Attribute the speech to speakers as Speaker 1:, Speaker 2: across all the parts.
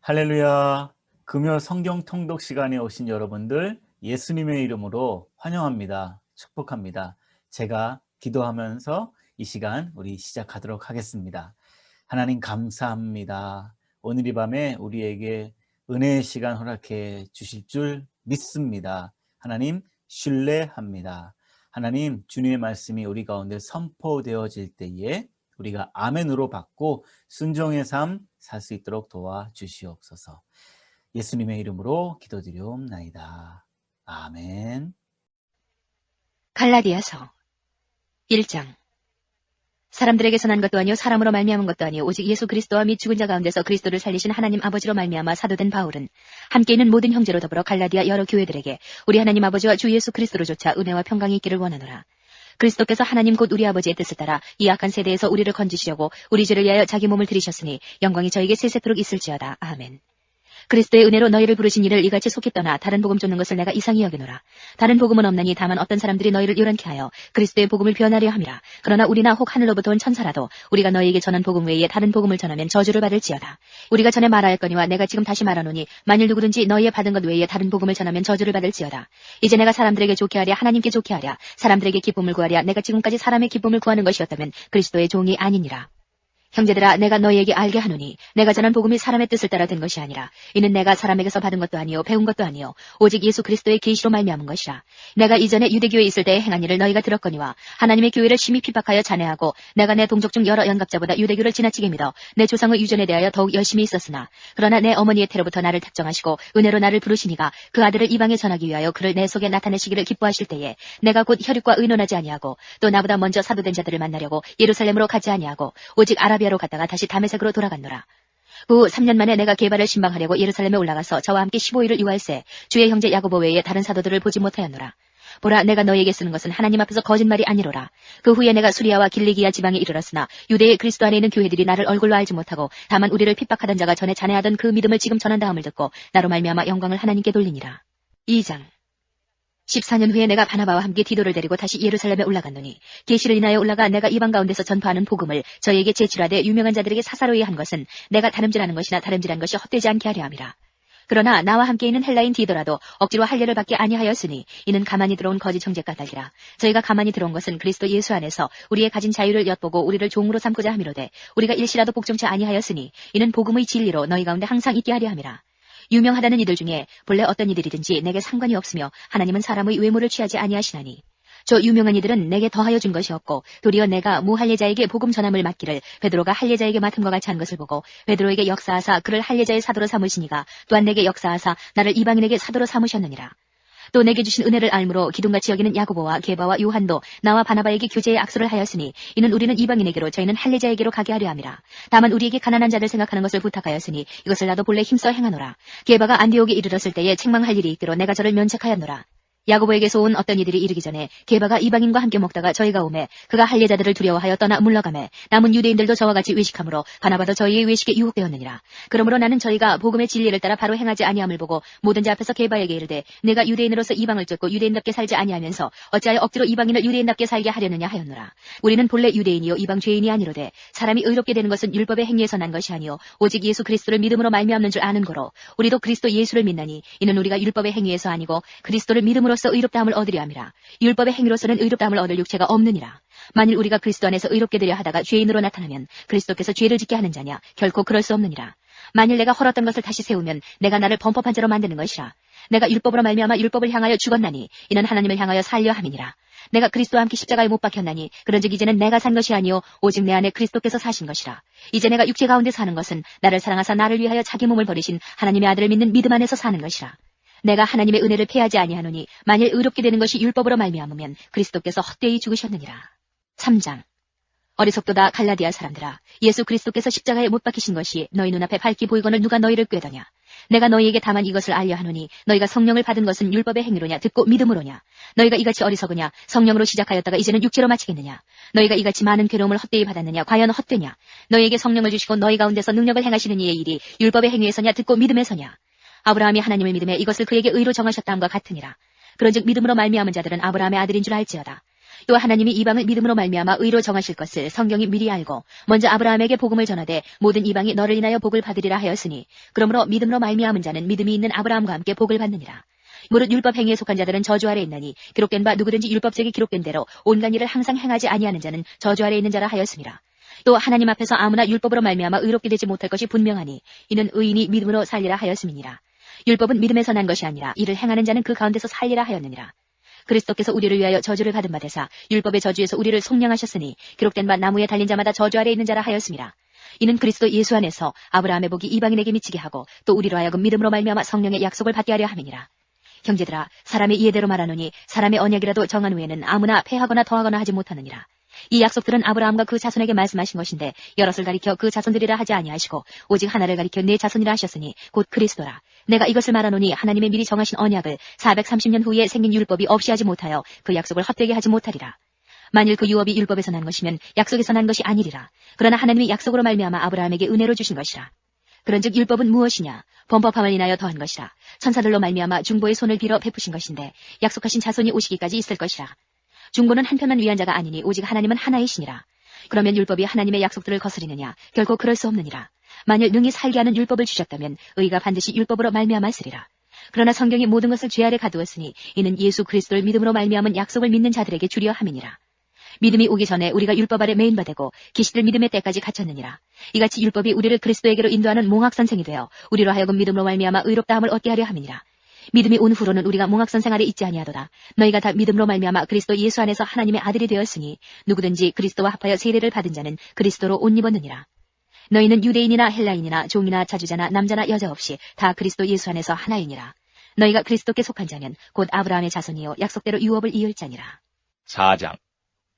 Speaker 1: 할렐루야. 금요 성경 통독 시간에 오신 여러분들 예수님의 이름으로 환영합니다. 축복합니다. 제가 기도하면서 이 시간 우리 시작하도록 하겠습니다. 하나님 감사합니다. 오늘 이 밤에 우리에게 은혜의 시간 허락해 주실 줄 믿습니다. 하나님 신뢰합니다. 하나님 주님의 말씀이 우리 가운데 선포되어질 때에 우리가 아멘으로 받고 순종의 삶 살 수 있도록 도와주시옵소서. 예수님의 이름으로 기도드리옵나이다. 아멘.
Speaker 2: 갈라디아서 1장. 사람들에게서 난 것도 아니요 사람으로 말미암은 것도 아니요 오직 예수 그리스도와 및 죽은 자 가운데서 그리스도를 살리신 하나님 아버지로 말미암아 사도된 바울은 함께 있는 모든 형제로 더불어 갈라디아 여러 교회들에게 우리 하나님 아버지와 주 예수 그리스도로조차 은혜와 평강이 있기를 원하노라. 그리스도께서 하나님 곧 우리 아버지의 뜻을 따라 이 악한 세대에서 우리를 건지시려고 우리 죄를 위하여 자기 몸을 들이셨으니 영광이 저에게 세세토록 있을지어다. 아멘. 그리스도의 은혜로 너희를 부르신 이를 이같이 속히 떠나 다른 복음 쫓는 것을 내가 이상히 여기노라. 다른 복음은 없나니 다만 어떤 사람들이 너희를 요란케 하여 그리스도의 복음을 변하려 함이라. 그러나 우리나 혹 하늘로부터 온 천사라도 우리가 너희에게 전한 복음 외에 다른 복음을 전하면 저주를 받을지어다. 우리가 전에 말하였거니와 내가 지금 다시 말하노니 만일 누구든지 너희의 받은 것 외에 다른 복음을 전하면 저주를 받을지어다. 이제 내가 사람들에게 좋게 하랴 하나님께 좋게 하랴 사람들에게 기쁨을 구하랴 내가 지금까지 사람의 기쁨을 구하는 것이었다면 그리스도의 종이 아니니라. 형제들아 내가 너희에게 알게 하노니 내가 전한 복음이 사람의 뜻을 따라 된 것이 아니라 이는 내가 사람에게서 받은 것도 아니요 배운 것도 아니요 오직 예수 그리스도의 계시로 말미암은 것이라. 내가 이전에 유대교에 있을 때에 행한 일을 너희가 들었거니와 하나님의 교회를 심히 핍박하여 잔해하고 내가 내 동족 중 여러 연갑자보다 유대교를 지나치게 믿어 내 조상의 유전에 대하여 더욱 열심히 있었으나 그러나 내 어머니의 태로부터 나를 택정하시고 은혜로 나를 부르시니가 그 아들을 이방에 전하기 위하여 그를 내 속에 나타내시기를 기뻐하실 때에 내가 곧 혈육과 의논하지 아니하고 또 나보다 먼저 사도된 자들을 만나려고 예루살렘으로 가지 아니하고 오직 아라비아로 갔다가 다시 다메섹으로 돌아갔노라. 후 3년 만에 내가 게바를 신방하려고 예루살렘에 올라가서 저와 함께 15일을 유할세 주의 형제 야고보 외에 다른 사도들을 보지 못하였노라. 보라 내가 너희에게 쓰는 것은 하나님 앞에서 거짓말이 아니로라. 그 후에 내가 수리아와 길리기아 지방에 이르렀으나 유대의 그리스도 안에 있는 교회들이 나를 얼굴로 알지 못하고 다만 우리를 핍박하던 자가 전에 잔해하던 그 믿음을 지금 전한다함을 듣고 나로 말미암아 영광을 하나님께 돌리니라. 2장. 14년 후에 내가 바나바와 함께 디도를 데리고 다시 예루살렘에 올라갔노니 계시를 인하여 올라가 내가 이방 가운데서 전파하는 복음을 저희에게 제출하되 유명한 자들에게 사사로이 한 것은 내가 다름질하는 것이나 다름질한 것이 헛되지 않게 하려 함이라. 그러나 나와 함께 있는 헬라인 디도라도 억지로 할례를 받게 아니하였으니 이는 가만히 들어온 거짓 청제 까닭이라. 저희가 가만히 들어온 것은 그리스도 예수 안에서 우리의 가진 자유를 엿보고 우리를 종으로 삼고자 함이로되 우리가 일시라도 복종치 아니하였으니 이는 복음의 진리로 너희 가운데 항상 있게 하려 함이라. 유명하다는 이들 중에 본래 어떤 이들이든지 내게 상관이 없으며 하나님은 사람의 외모를 취하지 아니하시나니 저 유명한 이들은 내게 더하여 준 것이 없고 도리어 내가 무할례자에게 복음 전함을 맡기를 베드로가 할례자에게 맡음과 같이 한 것을 보고 베드로에게 역사하사 그를 할례자의 사도로 삼으시니가 또한 내게 역사하사 나를 이방인에게 사도로 삼으셨느니라. 또 내게 주신 은혜를 알므로 기둥같이 여기는 야고보와 게바와 요한도 나와 바나바에게 교제의 악수를 하였으니 이는 우리는 이방인에게로 저희는 할례자에게로 가게 하려 함이라. 다만 우리에게 가난한 자들 생각하는 것을 부탁하였으니 이것을 나도 본래 힘써 행하노라. 게바가 안디옥에 이르렀을 때에 책망할 일이 있기로 내가 저를 면책하였노라. 야고보에게서 온 어떤 이들이 이르기 전에 게바가 이방인과 함께 먹다가 저희가 오매 그가 할례자들을 두려워하여 떠나 물러가매 남은 유대인들도 저와 같이 외식하므로 바나바도 저희의 외식에 유혹되었느니라. 그러므로 나는 저희가 복음의 진리를 따라 바로 행하지 아니함을 보고 모든 자 앞에서 게바에게 이르되 내가 유대인으로서 이방을 쫓고 유대인답게 살지 아니하면서 어찌하여 억지로 이방인을 유대인답게 살게 하려느냐 하였노라. 우리는 본래 유대인이요 이방 죄인이 아니로되 사람이 의롭게 되는 것은 율법의 행위에서 난 것이 아니요 오직 예수 그리스도를 믿음으로 말미암는 줄 아는 거로 우리도 그리스도 예수를 믿나니 이는 우리가 율법의 행위에서 아니고 그리스도를 믿음으로써 의롭다함을 얻으려 함이라. 율법의 행위로서는 의롭다함을 얻을 육체가 없느니라. 만일 우리가 그리스도 안에서 의롭게 되려 하다가 죄인으로 나타나면 그리스도께서 죄를 짓게 하는 자냐? 결코 그럴 수 없느니라. 만일 내가 헐었던 것을 다시 세우면 내가 나를 범법한 자로 만드는 것이라. 내가 율법으로 말미암아 율법을 향하여 죽었나니 이는 하나님을 향하여 살려 함이니라. 내가 그리스도와 함께 십자가에 못 박혔나니 그런즉 이제는 내가 산 것이 아니요 오직 내 안에 그리스도께서 사신 것이라. 이제 내가 육체 가운데 사는 것은 나를 사랑하사 나를 위하여 자기 몸을 버리신 하나님의 아들을 믿는 믿음 안에서 사는 것이라. 내가 하나님의 은혜를 패하지 아니하노니 만일 의롭게 되는 것이 율법으로 말미암으면 그리스도께서 헛되이 죽으셨느니라. 3장. 어리석도다 갈라디아 사람들아 예수 그리스도께서 십자가에 못 박히신 것이 너희 눈앞에 밝히 보이거늘 누가 너희를 꾀더냐. 내가 너희에게 다만 이것을 알려 하노니 너희가 성령을 받은 것은 율법의 행위로냐 듣고 믿음으로냐. 너희가 이같이 어리석으냐 성령으로 시작하였다가 이제는 육체로 마치겠느냐. 너희가 이같이 많은 괴로움을 헛되이 받았느냐 과연 헛되냐. 너희에게 성령을 주시고 너희 가운데서 능력을 행하시는 이의 일이 율법의 행위에서냐 듣고 믿음에서냐. 아브라함이 하나님을 믿음에 이것을 그에게 의로 정하셨다함과 같으니라. 그런즉 믿음으로 말미암은 자들은 아브라함의 아들인 줄 알지어다. 또 하나님이 이방을 믿음으로 말미암아 의로 정하실 것을 성경이 미리 알고 먼저 아브라함에게 복음을 전하되 모든 이방이 너를 인하여 복을 받으리라 하였으니 그러므로 믿음으로 말미암은 자는 믿음이 있는 아브라함과 함께 복을 받느니라. 무릇 율법 행위에 속한 자들은 저주 아래 있나니 기록된 바 누구든지 율법책에 기록된 대로 온갖 일을 항상 행하지 아니하는 자는 저주 아래 있는 자라 하였습니다. 또 하나님 앞에서 아무나 율법으로 말미암아 의롭게 되지 못할 것이 분명하니 이는 의인이 믿음으로 살리라 하였음이니라. 율법은 믿음에서 난 것이 아니라 이를 행하는 자는 그 가운데서 살리라 하였느니라. 그리스도께서 우리를 위하여 저주를 받은 바 되사 율법의 저주에서 우리를 속량하셨으니 기록된 바 나무에 달린 자마다 저주 아래 있는 자라 하였습니다. 이는 그리스도 예수 안에서 아브라함의 복이 이방인에게 미치게 하고 또 우리로 하여금 믿음으로 말미암아 성령의 약속을 받게 하려 함이니라. 형제들아, 사람의 이해대로 말하노니 사람의 언약이라도 정한 후에는 아무나 패하거나 더하거나 하지 못하느니라. 이 약속들은 아브라함과 그 자손에게 말씀하신 것인데 여럿을 가리켜 그 자손들이라 하지 아니하시고 오직 하나를 가리켜 네 자손이라 하셨으니 곧 그리스도라. 내가 이것을 말하노니 하나님의 미리 정하신 언약을 430년 후에 생긴 율법이 없이 하지 못하여 그 약속을 헛되게 하지 못하리라. 만일 그 유업이 율법에서 난 것이면 약속에서 난 것이 아니리라. 그러나 하나님이 약속으로 말미암아 아브라함에게 은혜로 주신 것이라. 그런즉 율법은 무엇이냐? 범법함을 인하여 더한 것이라. 천사들로 말미암아 중보의 손을 빌어 베푸신 것인데 약속하신 자손이 오시기까지 있을 것이라. 중보는 한편만 위한 자가 아니니 오직 하나님은 하나이시니라. 그러면 율법이 하나님의 약속들을 거스리느냐? 결코 그럴 수 없느니라. 만일 능히 살게 하는 율법을 주셨다면 의가 반드시 율법으로 말미암았으리라. 그러나 성경이 모든 것을 죄 아래 가두었으니 이는 예수 그리스도를 믿음으로 말미암은 약속을 믿는 자들에게 주려 함이니라. 믿음이 오기 전에 우리가 율법 아래 메인 바 되고 계시들 믿음의 때까지 갇혔느니라. 이같이 율법이 우리를 그리스도에게로 인도하는 몽학선생이 되어 우리로 하여금 믿음으로 말미암아 의롭다함을 얻게 하려 함이니라. 믿음이 온 후로는 우리가 몽학선생 아래 있지 아니하도다. 너희가 다 믿음으로 말미암아 그리스도 예수 안에서 하나님의 아들이 되었으니 누구든지 그리스도와 합하여 세례를 받은 자는 그리스도로 옷 입었느니라. 너희는 유대인이나 헬라인이나 종이나 자주자나 남자나 여자 없이 다 그리스도 예수 안에서 하나이니라. 너희가 그리스도께 속한 자면 곧 아브라함의 자손이요 약속대로 유업을 이을 자니라.
Speaker 3: 4장.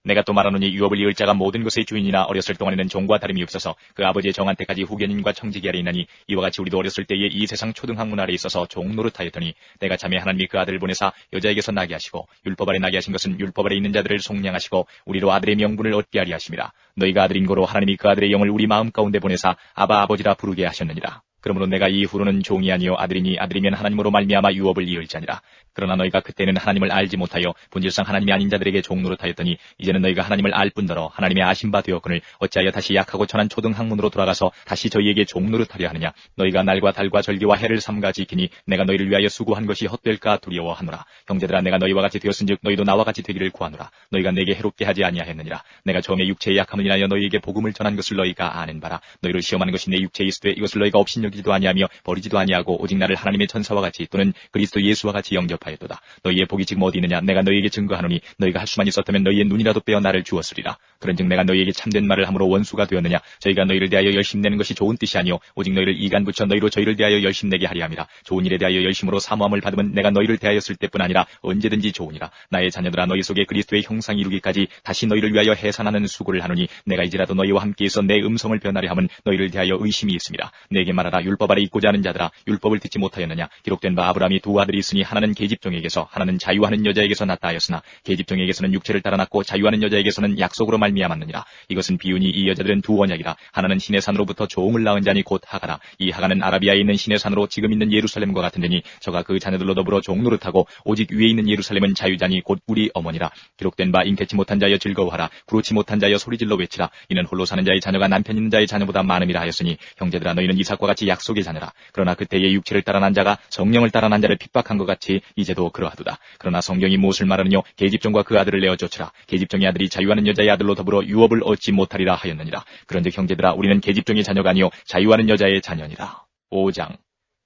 Speaker 3: 내가 또 말하노니 유업을 이을 자가 모든 것의 주인이나 어렸을 동안에는 종과 다름이 없어서 그 아버지의 정한 때까지 후견인과 청지기 아래 있나니 이와 같이 우리도 어렸을 때에 이 세상 초등학문 아래 있어서 종 노릇하였더니 내가 자매 하나님이 그 아들을 보내사 여자에게서 나게 하시고 율법 아래 나게 하신 것은 율법 아래 있는 자들을 속량하시고 우리로 아들의 명분을 얻게 하리 하심이라. 너희가 아들인 고로 하나님이 그 아들의 영을 우리 마음 가운데 보내사 아바 아버지라 부르게 하셨느니라. 그러므로 내가 이후로는 종이 아니요 아들이니 아들이면 하나님으로 말미암아 유업을 이을 자니라. 그러나 너희가 그때는 하나님을 알지 못하여 본질상 하나님이 아닌 자들에게 종노릇하였더니 이제는 너희가 하나님을 알 뿐더러 하나님의 아신 바 되었거늘 어찌하여 다시 약하고 천한 초등학문으로 돌아가서 다시 저희에게 종노릇하려 하느냐. 너희가 날과 달과 절기와 해를 삼가 지키니 내가 너희를 위하여 수고한 것이 헛될까 두려워하노라. 형제들아, 내가 너희와 같이 되었은즉 너희도 나와 같이 되기를 구하노라. 너희가 내게 해롭게 하지 아니하였느니라. 내가 처음에 육체의 약함을 인하여 너희에게 복음을 전한 것을 너희가 아는 바라. 너희를 시험하는 것이 내 육체에 있으되 이것을 너희가 업신여기지도 아니하며 버리지도 아니하고 오직 나를 하나님의 천사와 같이 또는 그리스도 예수와 같이 영접하였도다. 너희의 복이 지금 어디 있느냐? 내가 너희에게 증거하노니 너희가 할 수만 있었다면 너희의 눈이라도 빼어 나를 주었으리라. 그런즉 내가 너희에게 참된 말을 함으로 원수가 되었느냐? 저희가 너희를 대하여 열심내는 것이 좋은 뜻이 아니요 오직 너희를 이간 붙여 너희로 저희를 대하여 열심내게 하리 함이라. 좋은 일에 대하여 열심으로 사모함을 받으면 내가 너희를 대하였을 때뿐 아니라 언제든지 좋으니라. 나의 자녀들아, 너희 속에 그리스도의 형상이 이루기까지 다시 너희를 위하여 해산하는 수고를 하노니 내가 이제라도 너희와 함께해서 내 음성을 변하려 함은 너희를 대하여 의심이 있음이라. 내게 말하라. 율법 아래 있고자 하는 자들아, 율법을 듣지 못하였느냐? 기록된 바 아브라함이 두 아들이 있으니 하나는 계집종에게서 하나는 자유하는 여자에게서 났다 하였으나 계집종에게서는 육체를 따라 났고 자유하는 여자에게서는 약속으로 말미암았느니라. 이것은 비유니 이 여자들은 두 언약이라. 하나는 신의 산으로부터 종을 낳은 자니 곧 하가라. 이 하가는 아라비아에 있는 신의 산으로 지금 있는 예루살렘과 같은 데니 저가 그 자녀들로 더불어 종노릇하고 오직 위에 있는 예루살렘은 자유자니 곧 우리 어머니라. 기록된 바 잉태치 못한 자여 즐거워하라. 부르치 못한 자여 소리질러 외치라. 이는 홀로 사는 자의 자녀가 남편 있는 자의 자녀보다 많음이라 하였으니 형제들아, 너희는 이삭과 같이 약속의 자녀라. 그러나 그때의 육체를 따라 난 자가 성령을 따라 난 자를 핍박한 것 같이 이제도 그러하도다. 그러나 성경이 무엇을 말하느뇨? 계집종과 그 아들을 내어 쫓으라. 계집종의 아들이 자유하는 여자의 아들로 더불어 유업을 얻지 못하리라 하였느니라. 그런즉 형제들아, 우리는 계집종의 자녀가 아니요 자유하는 여자의 자녀니라. 5장.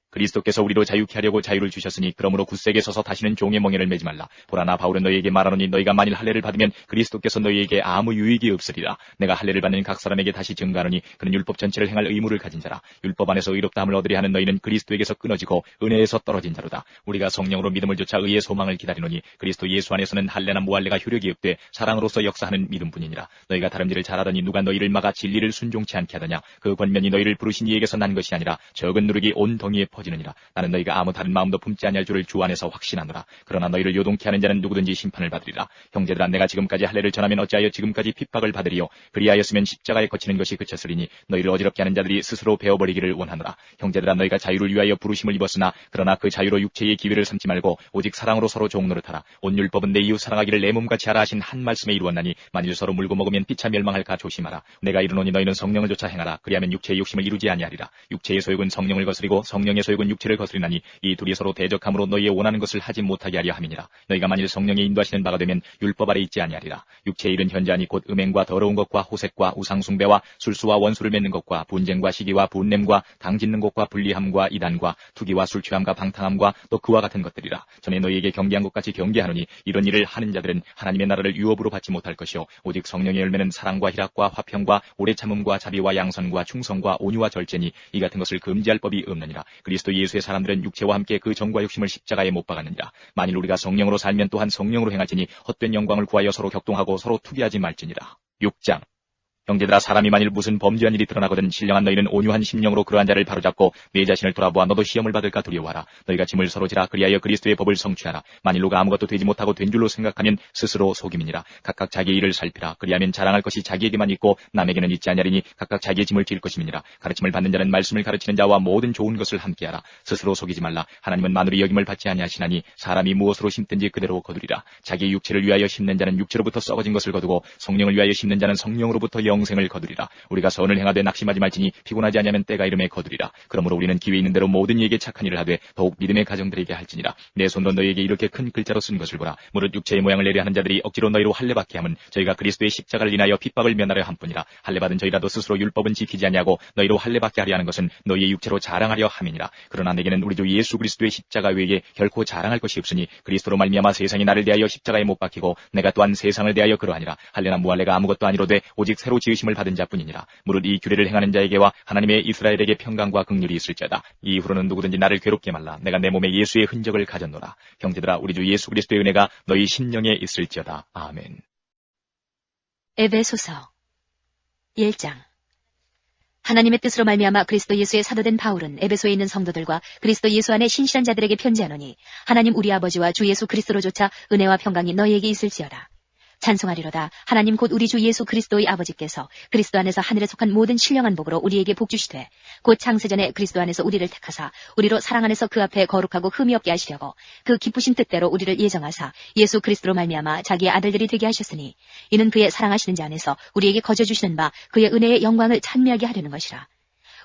Speaker 3: 그리스도께서 우리로 자유케 하려고 자유를 주셨으니 그러므로 굳세게 서서 다시는 종의 멍에를 매지 말라. 보라, 나 바울은 너희에게 말하노니 너희가 만일 할례를 받으면 그리스도께서 너희에게 아무 유익이 없으리라. 내가 할례를 받는 각 사람에게 다시 증가하노니 그는 율법 전체를 행할 의무를 가진 자라. 율법 안에서 의롭다함을 얻으려 하는 너희는 그리스도에게서 끊어지고 은혜에서 떨어진 자로다. 우리가 성령으로 믿음을 좇아 의의 소망을 기다리노니 그리스도 예수 안에서는 할례나 무할례가 효력이 없되 사랑으로서 역사하는 믿음뿐이니라. 너희가 다름질을 잘하더니 누가 너희를 막아 진리를 순종치 않게 하더냐? 그 권면이 너희를 부르신 이에게서 난 것이 아니라 적은 누룩이 온 덩이에 퍼지느니라. 나는 너희가 아무 다른 마음도 품지 아니할 줄을 주 안에서 확신하노라. 그러나 너희를 요동케 하는 자는 누구든지 심판을 받으리라. 형제들아, 내가 지금까지 할례를 전하면 어찌하여 지금까지 핍박을 받으리요? 그리하였으면 십자가에 거치는 것이 그쳤으리니 너희를 어지럽게 하는 자들이 스스로 베어버리기를 원하노라. 형제들아, 너희가 자유를 위하여 부르심을 입었으나 그러나 그 자유로 육체의 기회를 삼지 말고 오직 사랑으로 서로 종노릇하라. 온 율법은 내 이웃 사랑하기를 내 몸같이 하라 하신 한 말씀에 이루었나니 만일 서로 물고 먹으면 피차 멸망할까 조심하라. 내가 이르노니 너희는 성령을 쫓아 행하라. 그리하면 육체의 욕심을 이루지 아니하리라. 육체의 소욕은 성령을 거스리고 성령의 소욕은 육체를 거스리나니 이 둘이 서로 대적함으로 너희의 원하는 것을 하지 못하게 하려 함이니라. 너희가 만일 성령의 인도하시는 바가 되면 율법 아래 있지 아니하리라. 육체의 일은 현저하니 곧 음행과 더러운 것과 호색과 우상숭배와 술수와 원수를 맺는 것과 분쟁과 시기와 분냄과 당짓는 것과 불리함과 이단과 투기와 술취함과 방탕함과 또 그와 같은 것들이라. 전에 너희에게 경계한 것 같이 경계하노니 이런 일을 하는 자들은 하나님의 나라를 유업으로 받지 못할 것이요 오직 성령의 열매는 사랑과 희락과 화평과 오래 참음과 자비와 양선과 충성과 온유와 절제니 이 같은 것을 금지할 법이 없느니라. 그리스도 예수의 사람들은 육체와 함께 그 정과 욕심을 십자가에 못 박았느니라. 만일 우리가 성령으로 살면 또한 성령으로 행할지니 헛된 영광을 구하여 서로 격동하고 서로 투기하지 말지니라. 6장. 형제들아, 사람이 만일 무슨 범죄한 일이 드러나거든 신령한 너희는 온유한 심령으로 그러한 자를 바로잡고 내 자신을 돌아보아 너도 시험을 받을까 두려워하라. 너희가 짐을 서로 지라. 그리하여 그리스도의 법을 성취하라. 만일 누가 아무것도 되지 못하고 된 줄로 생각하면 스스로 속임이니라. 각각 자기의 일을 살피라. 그리하면 자랑할 것이 자기에게만 있고 남에게는 있지 아니하리니 각각 자기의 짐을 질 것임이니라. 가르침을 받는 자는 말씀을 가르치는 자와 모든 좋은 것을 함께하라. 스스로 속이지 말라. 하나님은 만물이 여김을 받지 아니하시나니 사람이 무엇으로 심든지 그대로 거두리라. 자기의 육체를 위하여 심는 자는 육체로부터 썩어진 것을 거두고 성령을 위하여 심는 자는 성령으로부터 영생을 거두리라. 우리가 선을 행하되 낙심하지 말지니 피곤하지 아니하면 때가 이름에 거두리라. 그러므로 우리는 기회 있는 대로 모든 이에게 착한 일을 하되 더욱 믿음의 가정들에게 할지니라. 내 손으로 너희에게 이렇게 큰 글자로 쓴 것을 보라. 무릇 육체의 모양을 내려 하는 자들이 억지로 너희로 할례받게 함은 저희가 그리스도의 십자가를 인하여 핍박을 면하려 함뿐이라. 할례받은 저희라도 스스로 율법은 지키지 아니하고 너희로 할례받게 하려 하는 것은 너희의 육체로 자랑하려 함이니라. 그러나 내게는 우리 주 예수 그리스도의 십자가 외에 결코 자랑할 것이 없으니 그리스도로 말미암아 세상이 나를 대하여 십자가에 못 박히고 내가 또한 세상을 대하여 그러하니라. 할례나 무할례가 아무것도 아니로되 오직 새로 지으심을 받은 자뿐이니라. 무릇 이 규례를 행하는 자에게와 하나님의 이스라엘에게 평강과 긍휼이 있을지어다. 이후로는 누구든지 나를 괴롭게 말라. 내가 내 몸에 예수의 흔적을 가졌노라. 형제들아, 우리 주 예수 그리스도의 은혜가 너희 심령에 있을지어다. 아멘.
Speaker 2: 에베소서 1장. 하나님의 뜻으로 말미암아 그리스도 예수의 사도된 바울은 에베소에 있는 성도들과 그리스도 예수 안에 신실한 자들에게 편지하노니 하나님 우리 아버지와 주 예수 그리스도로조차 은혜와 평강이 너희에게 있을지어다. 찬송하리로다. 하나님 곧 우리 주 예수 그리스도의 아버지께서 그리스도 안에서 하늘에 속한 모든 신령한 복으로 우리에게 복 주시되 곧 창세전에 그리스도 안에서 우리를 택하사 우리로 사랑 안에서 그 앞에 거룩하고 흠이 없게 하시려고 그 기쁘신 뜻대로 우리를 예정하사 예수 그리스도로 말미암아 자기의 아들들이 되게 하셨으니 이는 그의 사랑하시는 자 안에서 우리에게 거저 주시는 바 그의 은혜의 영광을 찬미하게 하려는 것이라.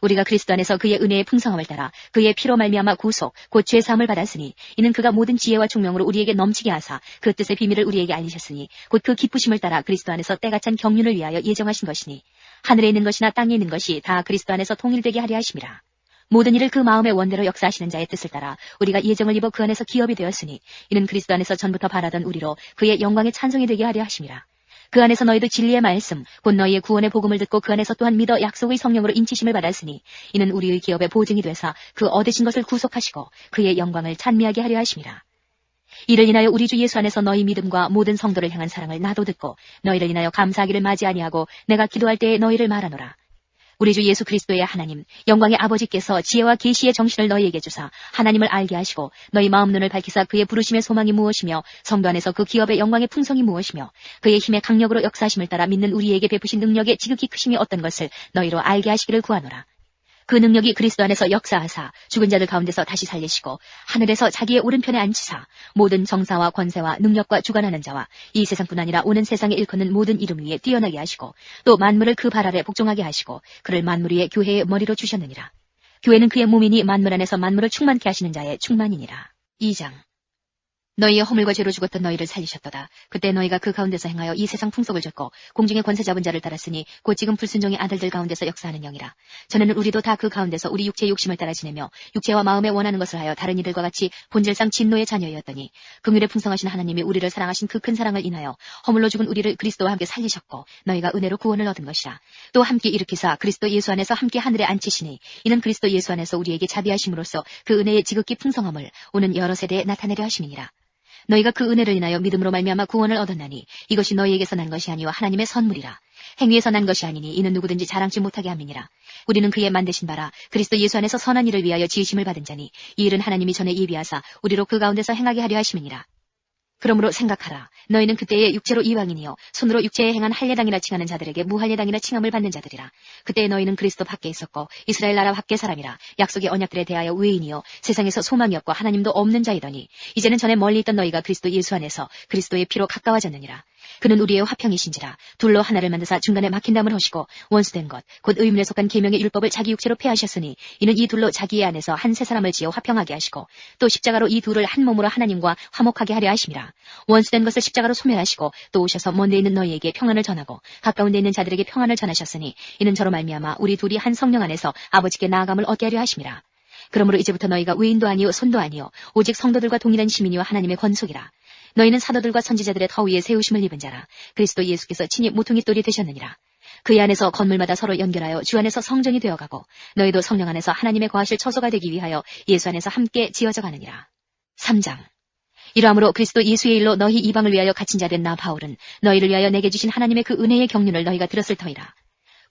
Speaker 2: 우리가 그리스도 안에서 그의 은혜의 풍성함을 따라 그의 피로 말미암아 구속 곧 죄사함을 받았으니 이는 그가 모든 지혜와 총명으로 우리에게 넘치게 하사 그 뜻의 비밀을 우리에게 알리셨으니 곧 그 기쁘심을 따라 그리스도 안에서 때가 찬 경륜을 위하여 예정하신 것이니 하늘에 있는 것이나 땅에 있는 것이 다 그리스도 안에서 통일되게 하려 하심이라. 모든 일을 그 마음의 원대로 역사하시는 자의 뜻을 따라 우리가 예정을 입어 그 안에서 기업이 되었으니 이는 그리스도 안에서 전부터 바라던 우리로 그의 영광의 찬송이 되게 하려 하심이라. 그 안에서 너희도 진리의 말씀 곧 너희의 구원의 복음을 듣고 그 안에서 또한 믿어 약속의 성령으로 인치심을 받았으니 이는 우리의 기업의 보증이 되사 그 얻으신 것을 구속하시고 그의 영광을 찬미하게 하려 하심이라. 이를 인하여 우리 주 예수 안에서 너희 믿음과 모든 성도를 향한 사랑을 나도 듣고 너희를 인하여 감사하기를 마지 아니하고 내가 기도할 때에 너희를 말하노라. 우리 주 예수 그리스도의 하나님 영광의 아버지께서 지혜와 계시의 정신을 너희에게 주사 하나님을 알게 하시고 너희 마음 눈을 밝히사 그의 부르심의 소망이 무엇이며 성도 안에서 그 기업의 영광의 풍성이 무엇이며 그의 힘의 강력으로 역사하심을 따라 믿는 우리에게 베푸신 능력의 지극히 크심이 어떤 것을 너희로 알게 하시기를 구하노라. 그 능력이 그리스도 안에서 역사하사 죽은 자들 가운데서 다시 살리시고 하늘에서 자기의 오른편에 앉히사 모든 정사와 권세와 능력과 주관하는 자와 이 세상뿐 아니라 오는 세상에 일컫는 모든 이름 위에 뛰어나게 하시고 또 만물을 그 발 아래 복종하게 하시고 그를 만물 위에 교회의 머리로 주셨느니라. 교회는 그의 몸이니 만물 안에서 만물을 충만케 하시는 자의 충만이니라. 2장. 너희의 허물과 죄로 죽었던 너희를 살리셨도다. 그때 너희가 그 가운데서 행하여 이 세상 풍속을 졌고 공중의 권세 잡은 자를 따랐으니 곧 지금 불순종의 아들들 가운데서 역사하는 영이라. 전에는 우리도 다 그 가운데서 우리 육체의 욕심을 따라 지내며 육체와 마음에 원하는 것을 하여 다른 이들과 같이 본질상 진노의 자녀였더니 긍휼에 풍성하신 하나님이 우리를 사랑하신 그 큰 사랑을 인하여 허물로 죽은 우리를 그리스도와 함께 살리셨고 너희가 은혜로 구원을 얻은 것이라. 또 함께 일으키사 그리스도 예수 안에서 함께 하늘에 앉히시니 이는 그리스도 예수 안에서 우리에게 자비하심으로써 그 은혜의 지극히 풍성함을 오는 여러 세대에 나타내려 하심이니라. 너희가 그 은혜를 인하여 믿음으로 말미암아 구원을 얻었나니 이것이 너희에게서 난 것이 아니요 하나님의 선물이라. 행위에서 난 것이 아니니 이는 누구든지 자랑치 못하게 함이니라. 우리는 그의 만드신 바라 그리스도 예수 안에서 선한 일을 위하여 지으심을 받은 자니 이 일은 하나님이 전에 예비하사 우리로 그 가운데서 행하게 하려 하심이니라. 그러므로 생각하라. 너희는 그때의 육체로 이방인이요 손으로 육체에 행한 할례당이라 칭하는 자들에게 무할례당이라 칭함을 받는 자들이라. 그때 너희는 그리스도 밖에 있었고 이스라엘 나라 밖에 사람이라. 약속의 언약들에 대하여 외인이요 세상에서 소망이 없고 하나님도 없는 자이더니 이제는 전에 멀리 있던 너희가 그리스도 예수 안에서 그리스도의 피로 가까워졌느니라. 그는 우리의 화평이신지라. 둘로 하나를 만드사 중간에 막힌 담을 하시고 원수된 것 곧 의문에 속한 계명의 율법을 자기 육체로 폐하셨으니 이는 이 둘로 자기의 안에서 한 세 사람을 지어 화평하게 하시고 또 십자가로 이 둘을 한 몸으로 하나님과 화목하게 하려 하심이라. 원수된 것을 십자가로 소멸하시고 또 오셔서 먼데 있는 너희에게 평안을 전하고 가까운 데 있는 자들에게 평안을 전하셨으니 이는 저로 말미암아 우리 둘이 한 성령 안에서 아버지께 나아감을 얻게 하려 하심이라. 그러므로 이제부터 너희가 외인도 아니요 손도 아니요 오직 성도들과 동일한 시민이요 하나님의 권속이라. 너희는 사도들과 선지자들의 터 위에 세우심을 입은 자라. 그리스도 예수께서 친히 모퉁이 돌이 되셨느니라. 그의 안에서 건물마다 서로 연결하여 주 안에서 성전이 되어가고 너희도 성령 안에서 하나님의 거하실 처소가 되기 위하여 예수 안에서 함께 지어져 가느니라. 3장. 이러함으로 그리스도 예수의 일로 너희 이방을 위하여 갇힌 자 된 나 바울은 너희를 위하여 내게 주신 하나님의 그 은혜의 경륜을 너희가 들었을 터이라.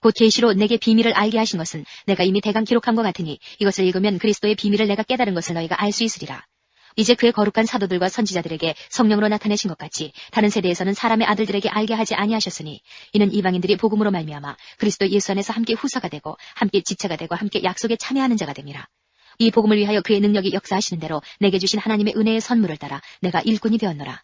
Speaker 2: 곧 계시로 내게 비밀을 알게 하신 것은 내가 이미 대강 기록함과 같으니 이것을 읽으면 그리스도의 비밀을 내가 깨달은 것을 너희가 알 수 있으리라. 이제 그의 거룩한 사도들과 선지자들에게 성령으로 나타내신 것 같이 다른 세대에서는 사람의 아들들에게 알게 하지 아니하셨으니 이는 이방인들이 복음으로 말미암아 그리스도 예수 안에서 함께 후사가 되고 함께 지체가 되고 함께 약속에 참여하는 자가 됨이라. 이 복음을 위하여 그의 능력이 역사하시는 대로 내게 주신 하나님의 은혜의 선물을 따라 내가 일꾼이 되었노라.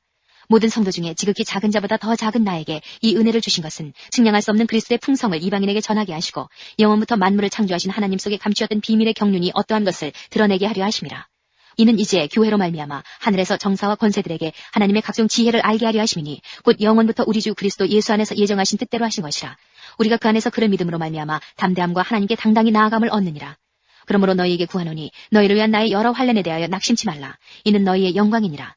Speaker 2: 모든 성도 중에 지극히 작은 자보다 더 작은 나에게 이 은혜를 주신 것은 측량할 수 없는 그리스도의 풍성을 이방인에게 전하게 하시고 영원부터 만물을 창조하신 하나님 속에 감추었던 비밀의 경륜이 어떠한 것을 드러내게 하려 하심이라. 이는 이제 교회로 말미암아 하늘에서 정사와 권세들에게 하나님의 각종 지혜를 알게 하려 하심이니 곧 영원부터 우리 주 그리스도 예수 안에서 예정하신 뜻대로 하신 것이라. 우리가 그 안에서 그를 믿음으로 말미암아 담대함과 하나님께 당당히 나아감을 얻느니라. 그러므로 너희에게 구하노니 너희를 위한 나의 여러 환난에 대하여 낙심치 말라. 이는 너희의 영광이니라.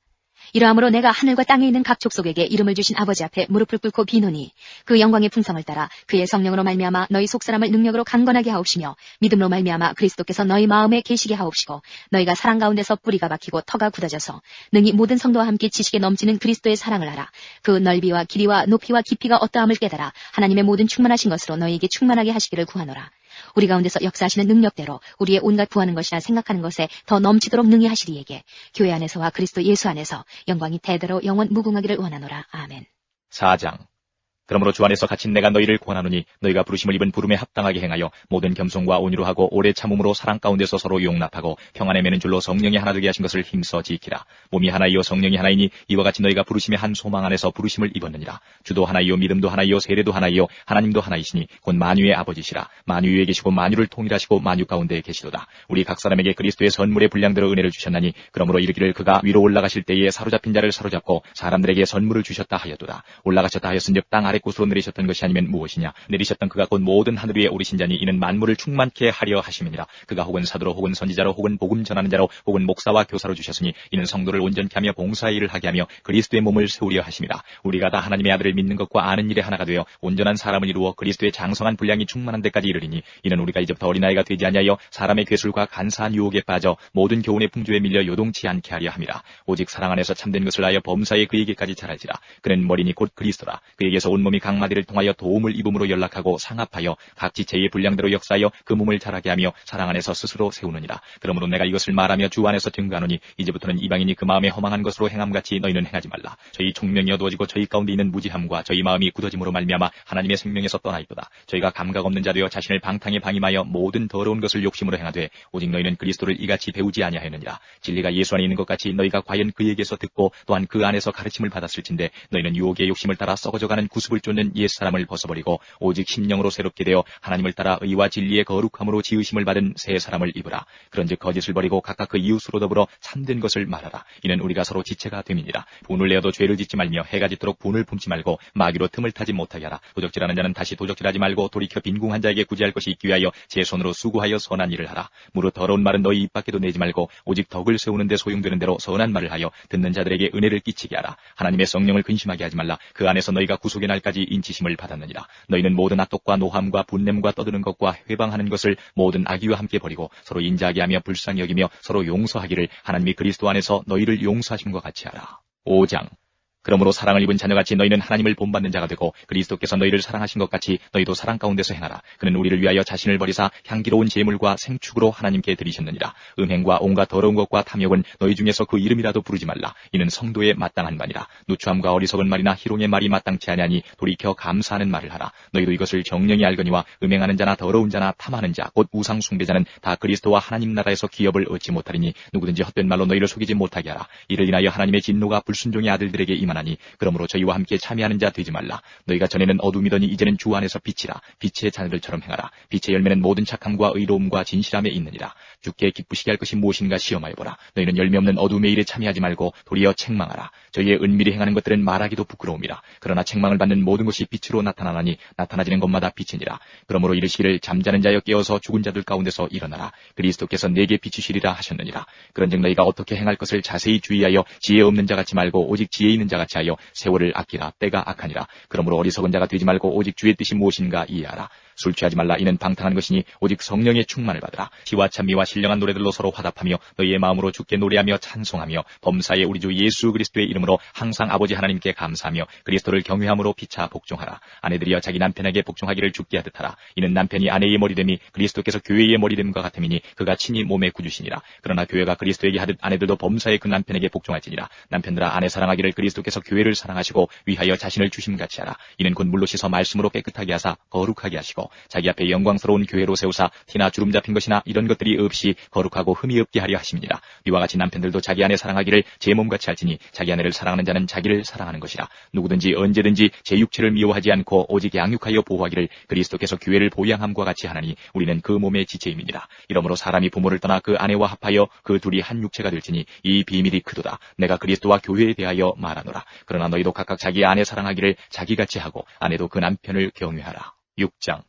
Speaker 2: 이러함으로 내가 하늘과 땅에 있는 각 족속에게 이름을 주신 아버지 앞에 무릎을 꿇고 비노니 그 영광의 풍성을 따라 그의 성령으로 말미암아 너희 속사람을 능력으로 강건하게 하옵시며 믿음으로 말미암아 그리스도께서 너희 마음에 계시게 하옵시고 너희가 사랑 가운데서 뿌리가 박히고 터가 굳어져서 능히 모든 성도와 함께 지식에 넘치는 그리스도의 사랑을 알아 그 넓이와 길이와 높이와 깊이가 어떠함을 깨달아 하나님의 모든 충만하신 것으로 너희에게 충만하게 하시기를 구하노라. 우리 가운데서 역사하시는 능력대로 우리의 온갖 구하는 것이나 생각하는 것에 더 넘치도록 능히 하시리에게 교회 안에서와 그리스도 예수 안에서 영광이 대대로 영원 무궁하기를 원하노라. 아멘.
Speaker 3: 4장. 그러므로 주 안에서 갇힌 내가 너희를 권하노니 너희가 부르심을 입은 부름에 합당하게 행하여 모든 겸손과 온유로 하고 오래 참음으로 사랑 가운데서 서로 용납하고 평안에 매는 줄로 성령이 하나 되게 하신 것을 힘써 지키라. 몸이 하나이요 성령이 하나이니 이와 같이 너희가 부르심의 한 소망 안에서 부르심을 입었느니라. 주도 하나이요 믿음도 하나이요 세례도 하나이요 하나님도 하나이시니 곧 만유의 아버지시라. 만유 위에 계시고 만유를 통일하시고 만유 가운데에 계시도다. 우리 각 사람에게 그리스도의 선물의 분량대로 은혜를 주셨나니 그러므로 이르기를 그가 위로 올라가실 때에 사로잡힌 자를 사로잡고 사람들에게 선물을 주셨다 하였도다. 올라가셨다 하였은즉 땅 아래 곳으로 내리셨던 것이 아니면 무엇이냐. 내리셨던 그가 곧 모든 하늘 위에 오르신 자니 이는 만물을 충만케 하려 하심이니라. 그가 혹은 사도로 혹은 선지자로 혹은 복음 전하는 자로 혹은 목사와 교사로 주셨으니 이는 성도를 온전케 하며 봉사의 일을 하게 하며 그리스도의 몸을 세우려 하심이라. 우리가 다 하나님의 아들을 믿는 것과 아는 일에 하나가 되어 온전한 사람을 이루어 그리스도의 장성한 분량이 충만한 데까지 이르리니 이는 우리가 이제부터 어린아이가 되지 아니하여 사람의 괴술과 간사한 유혹에 빠져 모든 교훈의 풍조에 밀려 요동치 않게 하려 함이라. 오직 사랑 안에서 참된 것을 하여 범사에 그에게까지 자랄지라. 그는 머리니 곧 그리스도라. 그에게서 온몸이 각마디를 통하여 도움을 입음으로 연락하고 상합하여 각 지체의 분량대로 역사하여 그 몸을 자라게 하며 사랑 안에서 스스로 세우느니라. 그러므로 내가 이것을 말하며 주 안에서 증거하노니 이제부터는 이방인이 그 마음에 허망한 것으로 행함같이 너희는 행하지 말라. 저희 총명이 어두워지고 저희 가운데 있는 무지함과 저희 마음이 굳어짐으로 말미암아 하나님의 생명에서 떠나 있도다. 저희가 감각 없는 자 되어 자신을 방탕에 방임하여 모든 더러운 것을 욕심으로 행하되 오직 너희는 그리스도를 이같이 배우지 아니하였느니라. 진리가 예수 안에 있는 것 같이 너희가 과연 그에게서 듣고 또한 그 안에서 가르침을 받았을진데 너희는 유혹의 욕심을 따라 썩어져가는 구습을 쫓는 옛사람을 벗어버리고 오직 심령으로 새롭게 되어 하나님을 따라 의와 진리의 거룩함으로 지으심을 받은 새 사람을 입으라. 그런즉 거짓을 버리고 각각 그 이웃으로 더불어 참된 것을 말하라. 이는 우리가 서로 지체가 됨이니라. 분을 내어도 죄를 짓지 말며 해가 짓도록 분을 품지 말고 마귀로 틈을 타지 못하게 하라. 도적질하는 자는 다시 도적질하지 말고 돌이켜 빈궁한 자에게 구제할 것이 있기 위하여 제 손으로 수고하여 선한 일을 하라. 무릇 더러운 말은 너희 입 밖에도 내지 말고 오직 덕을 세우는 데 소용되는 대로 선한 말을 하여 듣는 자들에게 은혜를 끼치게 하라. 하나님의 성령을 근심하게 하지 말라. 그 안에서 너희가 구속의 날까지 인치심을 받았느니라. 너희는 모든 악독과 노함과 분냄과 떠드는 것과 회방하는 것을 모든 악의와 함께 버리고 서로 인자하게 하며 불쌍히 여기며 서로 용서하기를 하나님이 그리스도 안에서 너희를 용서하심과 같이 하라. 5장. 그러므로 사랑을 입은 자녀같이 너희는 하나님을 본받는 자가 되고 그리스도께서 너희를 사랑하신 것 같이 너희도 사랑 가운데서 행하라. 그는 우리를 위하여 자신을 버리사 향기로운 제물과 생축으로 하나님께 드리셨느니라. 음행과 온갖 더러운 것과 탐욕은 너희 중에서 그 이름이라도 부르지 말라. 이는 성도에 마땅한 바니라. 누추함과 어리석은 말이나 희롱의 말이 마땅치 아니하니 돌이켜 감사하는 말을 하라. 너희도 이것을 정령이 알거니와 음행하는 자나 더러운 자나 탐하는 자 곧 우상 숭배자는 다 그리스도와 하나님 나라에서 기업을 얻지 못하리니 누구든지 헛된 말로 너희를 속이지 못하게 하라. 이를 인하여 하나님의 진노가 불순종의 아들들에게 임하나니 그러므로 저희와 함께 참여하는 자 되지 말라. 너희가 전에는 어둠이더니 이제는 주 안에서 빛이라. 빛의 자녀들처럼 행하라. 빛의 열매는 모든 착함과 의로움과 진실함에 있느니라. 주께 기쁘시게 할 것이 무엇인가 시험하여 보라. 너희는 열매 없는 어둠의 일에 참여하지 말고 도리어 책망하라. 저희의 은밀히 행하는 것들은 말하기도 부끄러움이라. 그러나 책망을 받는 모든 것이 빛으로 나타나나니 나타나지는 것마다 빛이니라. 그러므로 이르시기를 잠자는 자여 깨어서 죽은 자들 가운데서 일어나라. 그리스도께서 내게 비추시리라 하셨느니라. 그런즉 너희가 어떻게 행할 것을 자세히 주의하여 지혜 없는 자같이 말고 오직 지혜 있는 자같이 하여 세월을 아끼라. 때가 악하니라. 그러므로 어리석은 자가 되지 말고 오직 주의 뜻이 무엇인가 이해하라. 술 취하지 말라. 이는 방탕한 것이니 오직 성령의 충만을 받으라. 시와 찬미와 신령한 노래들로 서로 화답하며 너희의 마음으로 주께 노래하며 찬송하며 범사의 우리 주 예수 그리스도의 이름으로 항상 아버지 하나님께 감사하며 그리스도를 경외함으로 피차 복종하라. 아내들이여 자기 남편에게 복종하기를 죽게 하듯 하라. 이는 남편이 아내의 머리됨이 그리스도께서 교회의 머리됨과 같음이니 그가 친히 몸의 구주시니라. 그러나 교회가 그리스도에게 하듯 아내들도 범사의 그 남편에게 복종할지니라. 남편들아 아내 사랑하기를 그리스도께서 교회를 사랑하시고 위하여 자신을 주심같이 하라. 이는 곧 물로 씻어 말씀으로 깨끗하게 하사 거룩하게 하시고 자기 앞에 영광스러운 교회로 세우사 티나 주름 잡힌 것이나 이런 것들이 없이 거룩하고 흠이 없게 하려 하심이니라. 이와 같이 남편들도 자기 아내 사랑하기를 제 몸같이 할지니 자기 아내를 사랑하는 자는 자기를 사랑하는 것이라. 누구든지 언제든지 제 육체를 미워하지 않고 오직 양육하여 보호하기를 그리스도께서 교회를 보양함과 같이 하나니 우리는 그 몸의 지체임이니라. 이러므로 사람이 부모를 떠나 그 아내와 합하여 그 둘이 한 육체가 될지니 이 비밀이 크도다. 내가 그리스도와 교회에 대하여 말하노라. 그러나 너희도 각각 자기 아내 사랑하기를 자기같이 하고 아내도 그 남편을 경외하라. 6장.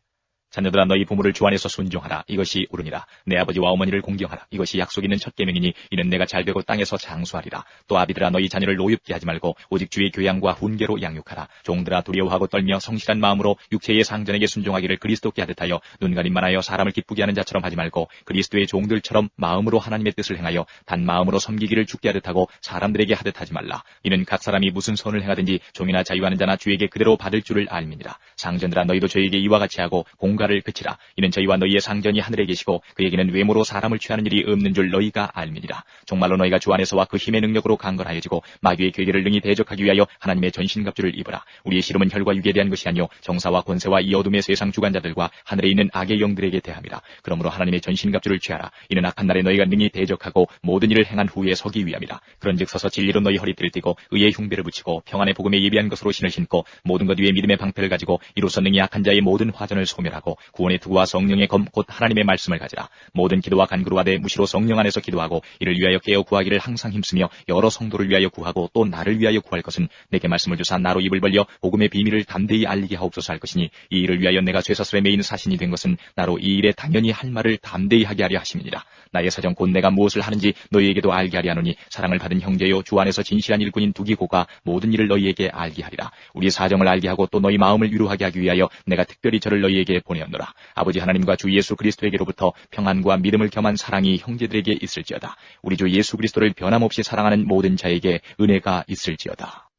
Speaker 3: 자녀들아 너희 부모를 주 안에서 순종하라. 이것이 옳으니라. 내 아버지와 어머니를 공경하라. 이것이 약속 있는 첫 계명이니 이는 내가 잘되고 땅에서 장수하리라. 또 아비들아 너희 자녀를 노엽게 하지 말고 오직 주의 교양과 훈계로 양육하라. 종들아 두려워하고 떨며 성실한 마음으로 육체의 상전에게 순종하기를 그리스도께 하듯 하여 눈가림만 하여 사람을 기쁘게 하는 자처럼 하지 말고 그리스도의 종들처럼 마음으로 하나님의 뜻을 행하여 단 마음으로 섬기기를 주께 하듯 하고 사람들에게 하듯 하지 말라. 이는 각 사람이 무슨 선을 행하든지 종이나 자유하는 자나 주에게 그대로 받을 줄을 알미니라. 상전들아 너희도 저에게 이와 같이 하고 공가를 그치라. 이는 저희와 너희의 상전이 하늘에 계시고 그에게는 외모로 사람을 취하는 일이 없는 줄 너희가 알미니라. 정말로 너희가 주 안에서와 그 힘의 능력으로 강건하여지고 마귀의 괴계를 능히 대적하기 위하여 하나님의 전신갑주를 입으라. 우리의 씨름은 혈과 육에 대한 것이 아니요 정사와 권세와 이 어둠의 세상 주관자들과 하늘에 있는 악의 영들에게 대함이라. 그러므로 하나님의 전신갑주를 취하라. 이는 악한 날에 너희가 능히 대적하고 모든 일을 행한 후에 서기 위함이라. 그런즉 서서 진리로 너희 허리띠를 띠고 의의 흉배를 붙이고 평안의 복음에 예비한 것으로 신을 신고 모든 것 위에 믿음의 방패를 가지고 이로써 능히 악한 자의 모든 화전을 소멸하고 구원의 투구와 성령의 검 곧 하나님의 말씀을 가지라. 모든 기도와 간구로 하되 무시로 성령 안에서 기도하고 이를 위하여 깨어 구하기를 항상 힘쓰며 여러 성도를 위하여 구하고 또 나를 위하여 구할 것은 내게 말씀을 주사 나로 입을 벌려 복음의 비밀을 담대히 알리게 하옵소서 할 것이니 이 일을 위하여 내가 쇠사슬에 매인 사신이 된 것은 나로 이 일에 당연히 할 말을 담대히 하게 하려 하심이니라. 나의 사정 곧 내가 무엇을 하는지 너희에게도 알게 하려 하노니 사랑을 받은 형제요 주 안에서 진실한 일꾼인 두기고가 모든 일을 너희에게 알게 하리라. 우리 사정을 알게 하고 또 너희 마음을 위로하게 하기 위하여 내가 특별히 저를 너희에게 보내었노라. 아버지 하나님과 주 예수 그리스도에게로부터 평안과 믿음을 겸한 사랑이 형제들에게 있을지어다. 우리 주 예수 그리스도를 변함없이 사랑하는 모든 자에게 은혜가 있을지어다.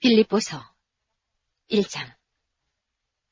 Speaker 2: 빌립보서 1장.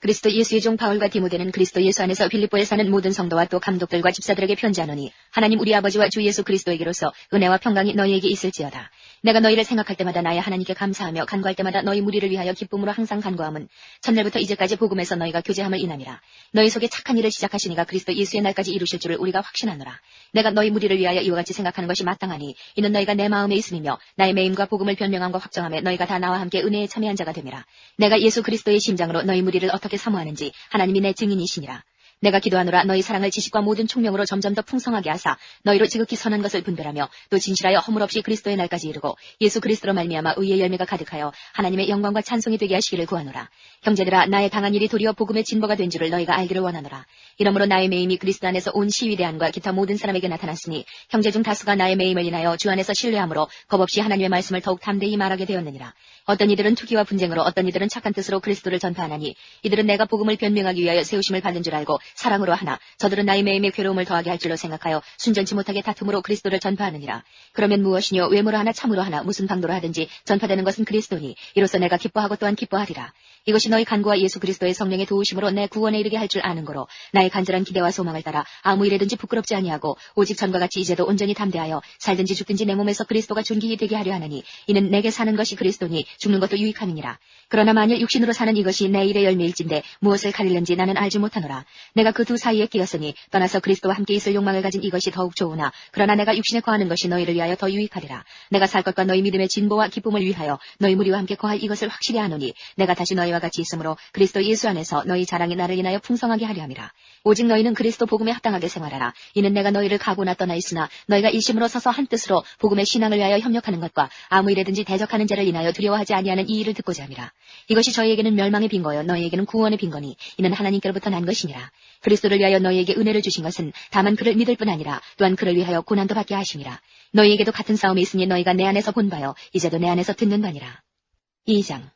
Speaker 2: 그리스도 예수의 종 바울과 디모데는 그리스도 예수 안에서 빌립보에 사는 모든 성도와 또 감독들과 집사들에게 편지하노니 하나님 우리 아버지와 주 예수 그리스도에게로서 은혜와 평강이 너희에게 있을지어다. 내가 너희를 생각할 때마다 나의 하나님께 감사하며 간구할 때마다 너희 무리를 위하여 기쁨으로 항상 간구함은 첫날부터 이제까지 복음에서 너희가 교제함을 인함이라. 너희 속에 착한 일을 시작하시니가 그리스도 예수의 날까지 이루실 줄을 우리가 확신하노라. 내가 너희 무리를 위하여 이와 같이 생각하는 것이 마땅하니 이는 너희가 내 마음에 있음이며 나의 매임과 복음을 변명함과 확정함에 너희가 다 나와 함께 은혜에 참여한 자가 됨이라. 내가 예수 그리스도의 심장으로 너희 무리를 어떻게 사모하는지 하나님이 내 증인이시니라. 내가 기도하노라 너희 사랑을 지식과 모든 총명으로 점점 더 풍성하게 하사 너희로 지극히 선한 것을 분별하며 또 진실하여 허물 없이 그리스도의 날까지 이르고 예수 그리스도로 말미암아 의의 열매가 가득하여 하나님의 영광과 찬송이 되게 하시기를 구하노라. 형제들아 나의 당한 일이 도리어 복음의 진보가 된 줄을 너희가 알기를 원하노라. 이러므로 나의 매임이 그리스도 안에서 온 시위대안과 기타 모든 사람에게 나타났으니 형제 중 다수가 나의 매임을 인하여 주 안에서 신뢰함으로 겁없이 하나님의 말씀을 더욱 담대히 말하게 되었느니라. 어떤 이들은 투기와 분쟁으로 어떤 이들은 착한 뜻으로 그리스도를 전파하나니 이들은 내가 복음을 변명하기 위하여 세우심을 받는 줄 알고 사랑으로 하나 저들은 나의 매임에 괴로움을 더하게 할 줄로 생각하여 순전치 못하게 다툼으로 그리스도를 전파하느니라. 그러면 무엇이뇨 외모로 하나 참으로 하나 무슨 방도로 하든지 전파되는 것은 그리스도니 이로써 내가 기뻐하고 또한 기뻐하리라. 이것이 너희 간구와 예수 그리스도의 성령의 도우심으로 내 구원에 이르게 할 줄 아는 거로 나의 간절한 기대와 소망을 따라 아무 일에든지 부끄럽지 아니하고 오직 전과 같이 이제도 온전히 담대하여 살든지 죽든지 내 몸에서 그리스도가 존귀히 되게 하려 하느니 이는 내게 사는 것이 그리스도니 죽는 것도 유익함이니라. 그러나 만일 육신으로 사는 이것이 내 일의 열매일진데 무엇을 가리는지 나는 알지 못하노라. 내가 그 두 사이에 끼었으니 떠나서 그리스도와 함께 있을 욕망을 가진 이것이 더욱 좋으나 그러나 내가 육신에 거하는 것이 너희를 위하여 더 유익하리라. 내가 살 것과 너희 믿음의 진보와 기쁨을 위하여 너희 무리와 함께 거할 이것을 확실히 아노니 내가 다시 너희와 같이 있으므로 그리스도 예수 안에서 너희 자랑이 나를 인하여 풍성하게 하려 함이라. 오직 너희는 그리스도 복음에 합당하게 생활하라. 이는 내가 너희를 가고나 떠나 있으나 너희가 일심으로 서서 한 뜻으로 복음의 신앙을 위하여 협력하는 것과 아무 일에든지 대적하는 자를 인하여 두려워하지 아니하는 이 일을 듣고자 함이라. 이것이 저희에게는 멸망의 빈거요 너희에게는 구원의 빈거니 이는 하나님께로부터 난 것이니라. 그리스도를 위하여 너희에게 은혜를 주신 것은 다만 그를 믿을 뿐 아니라 또한 그를 위하여 고난도 받게 하심이라. 너희에게도 같은 싸움이 있으니 너희가 내 안에서 본 바요 이제도 내 안에서 듣는 바니라. 2장.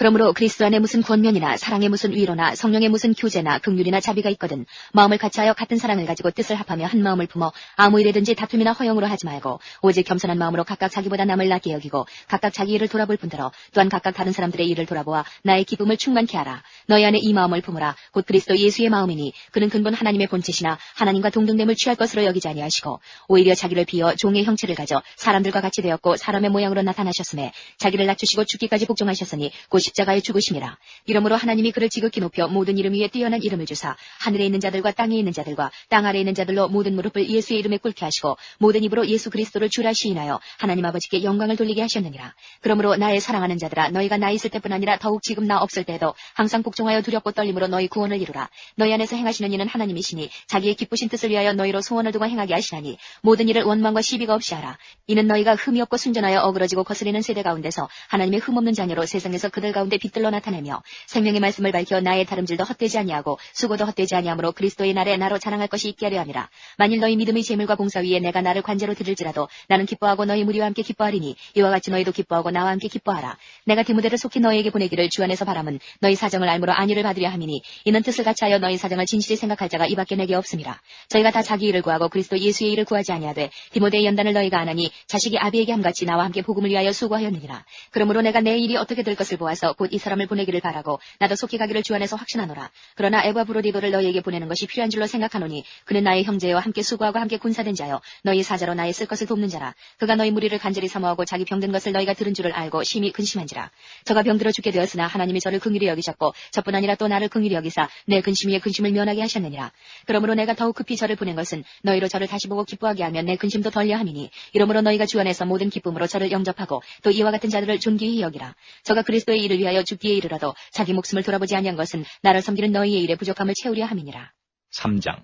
Speaker 2: 그러므로 그리스도 안에 무슨 권면이나 사랑의 무슨 위로나 성령의 무슨 교제나 긍휼이나 자비가 있거든 마음을 같이하여 같은 사랑을 가지고 뜻을 합하며 한 마음을 품어 아무 일에든지 다툼이나 허용으로 하지 말고 오직 겸손한 마음으로 각각 자기보다 남을 낫게 여기고 각각 자기 일을 돌아볼 뿐더러 또한 각각 다른 사람들의 일을 돌아보아 나의 기쁨을 충만케 하라. 너희 안에 이 마음을 품으라. 곧 그리스도 예수의 마음이니 그는 근본 하나님의 본체시나 하나님과 동등됨을 취할 것으로 여기지 아니하시고 오히려 자기를 비어 종의 형체를 가져 사람들과 같이 되었고 사람의 모양으로 나타나셨음에 자기를 낮추시고 죽기까지 복종하셨으니 곧 십자가의 죽으심이라. 이러므로 하나님이 그를 지극히 높여 모든 이름 위에 뛰어난 이름을 주사 하늘에 있는 자들과 땅에 있는 자들과 땅 아래에 있는 자들로 모든 무릎을 예수의 이름에 꿇게 하시고 모든 입으로 예수 그리스도를 주라 시인하여 하나님 아버지께 영광을 돌리게 하셨느니라. 그러므로 나의 사랑하는 자들아 너희가 나 있을 때뿐 아니라 더욱 지금 나 없을 때에도 항상 복종하여 두렵고 떨림으로 너희 구원을 이루라. 너희 안에서 행하시는 이는 하나님이시니 자기의 기쁘신 뜻을 위하여 너희로 소원을 두고 행하게 하시나니 모든 일을 원망과 시비가 없이 하라. 이는 너희가 흠이 없고 순전하여 어그러지고 거스리는 세대 가운데서 하나님의 흠없는 자녀로 세상에서 그들 가운데 빛들로 나타내며 생명의 말씀을 밝혀 나의 다름질도 헛되지 아니하고 수고도 헛되지 아니하므로 그리스도의 날에 나로 자랑할 것이 있게 하려 함이라. 만일 너희 믿음의 재물과 봉사 위에 내가 나를 관제로 드릴지라도 나는 기뻐하고 너희 무리와 함께 기뻐하리니 이와 같이 너희도 기뻐하고 나와 함께 기뻐하라. 내가 디모데를 속히 너희에게 보내기를 주 안에서 바람은 너희 사정을 알므로 안위를 받으려 함이니 이는 뜻을 같이하여 너희 사정을 진실히 생각할 자가 이밖에 내게 없음이라. 저희가 다 자기 일을 구하고 그리스도 예수의 일을 구하지 아니하되 디모데의 연단을 너희가 안 하니 자식이 아비에게 함같이 나와 함께 복음을 위하여 수고하였느니라. 그러므로 내가 내 일이 어떻게 될 것을 보아서 곧 이 사람을 보내기를 바라고 나도 속히 가기를 주 안에서 확신하노라. 그러나 에바브로디도를 너희에게 보내는 것이 필요한 줄로 생각하노니 그는 나의 형제여 함께 수고하고 함께 군사된 자여 너희 사자로 나의 쓸 것을 돕는 자라. 그가 너희 무리를 간절히 사모하고 자기 병든 것을 너희가 들은 줄을 알고 심히 근심한지라. 저가 병들어 죽게 되었으나 하나님이 저를 긍휼히 여기셨고 저뿐 아니라 또 나를 긍휼히 여기사 내 근심 위에 근심을 면하게 하셨느니라. 그러므로 내가 더욱 급히 저를 보낸 것은 너희로 저를 다시 보고 기뻐하게 하면 내 근심도 덜려 함이니 이러므로 너희가 주 안에서 모든 기쁨으로 저를 영접하고 또 이와 같은 자들을 존귀히 여기라. 저가 그리스도의 일을 위하여 죽기에 이르러도 자기 목숨을 돌아보지 아니한 것은 나를 섬기는 너희의 일에 부족함을 채우려 함이니라.
Speaker 3: 3장.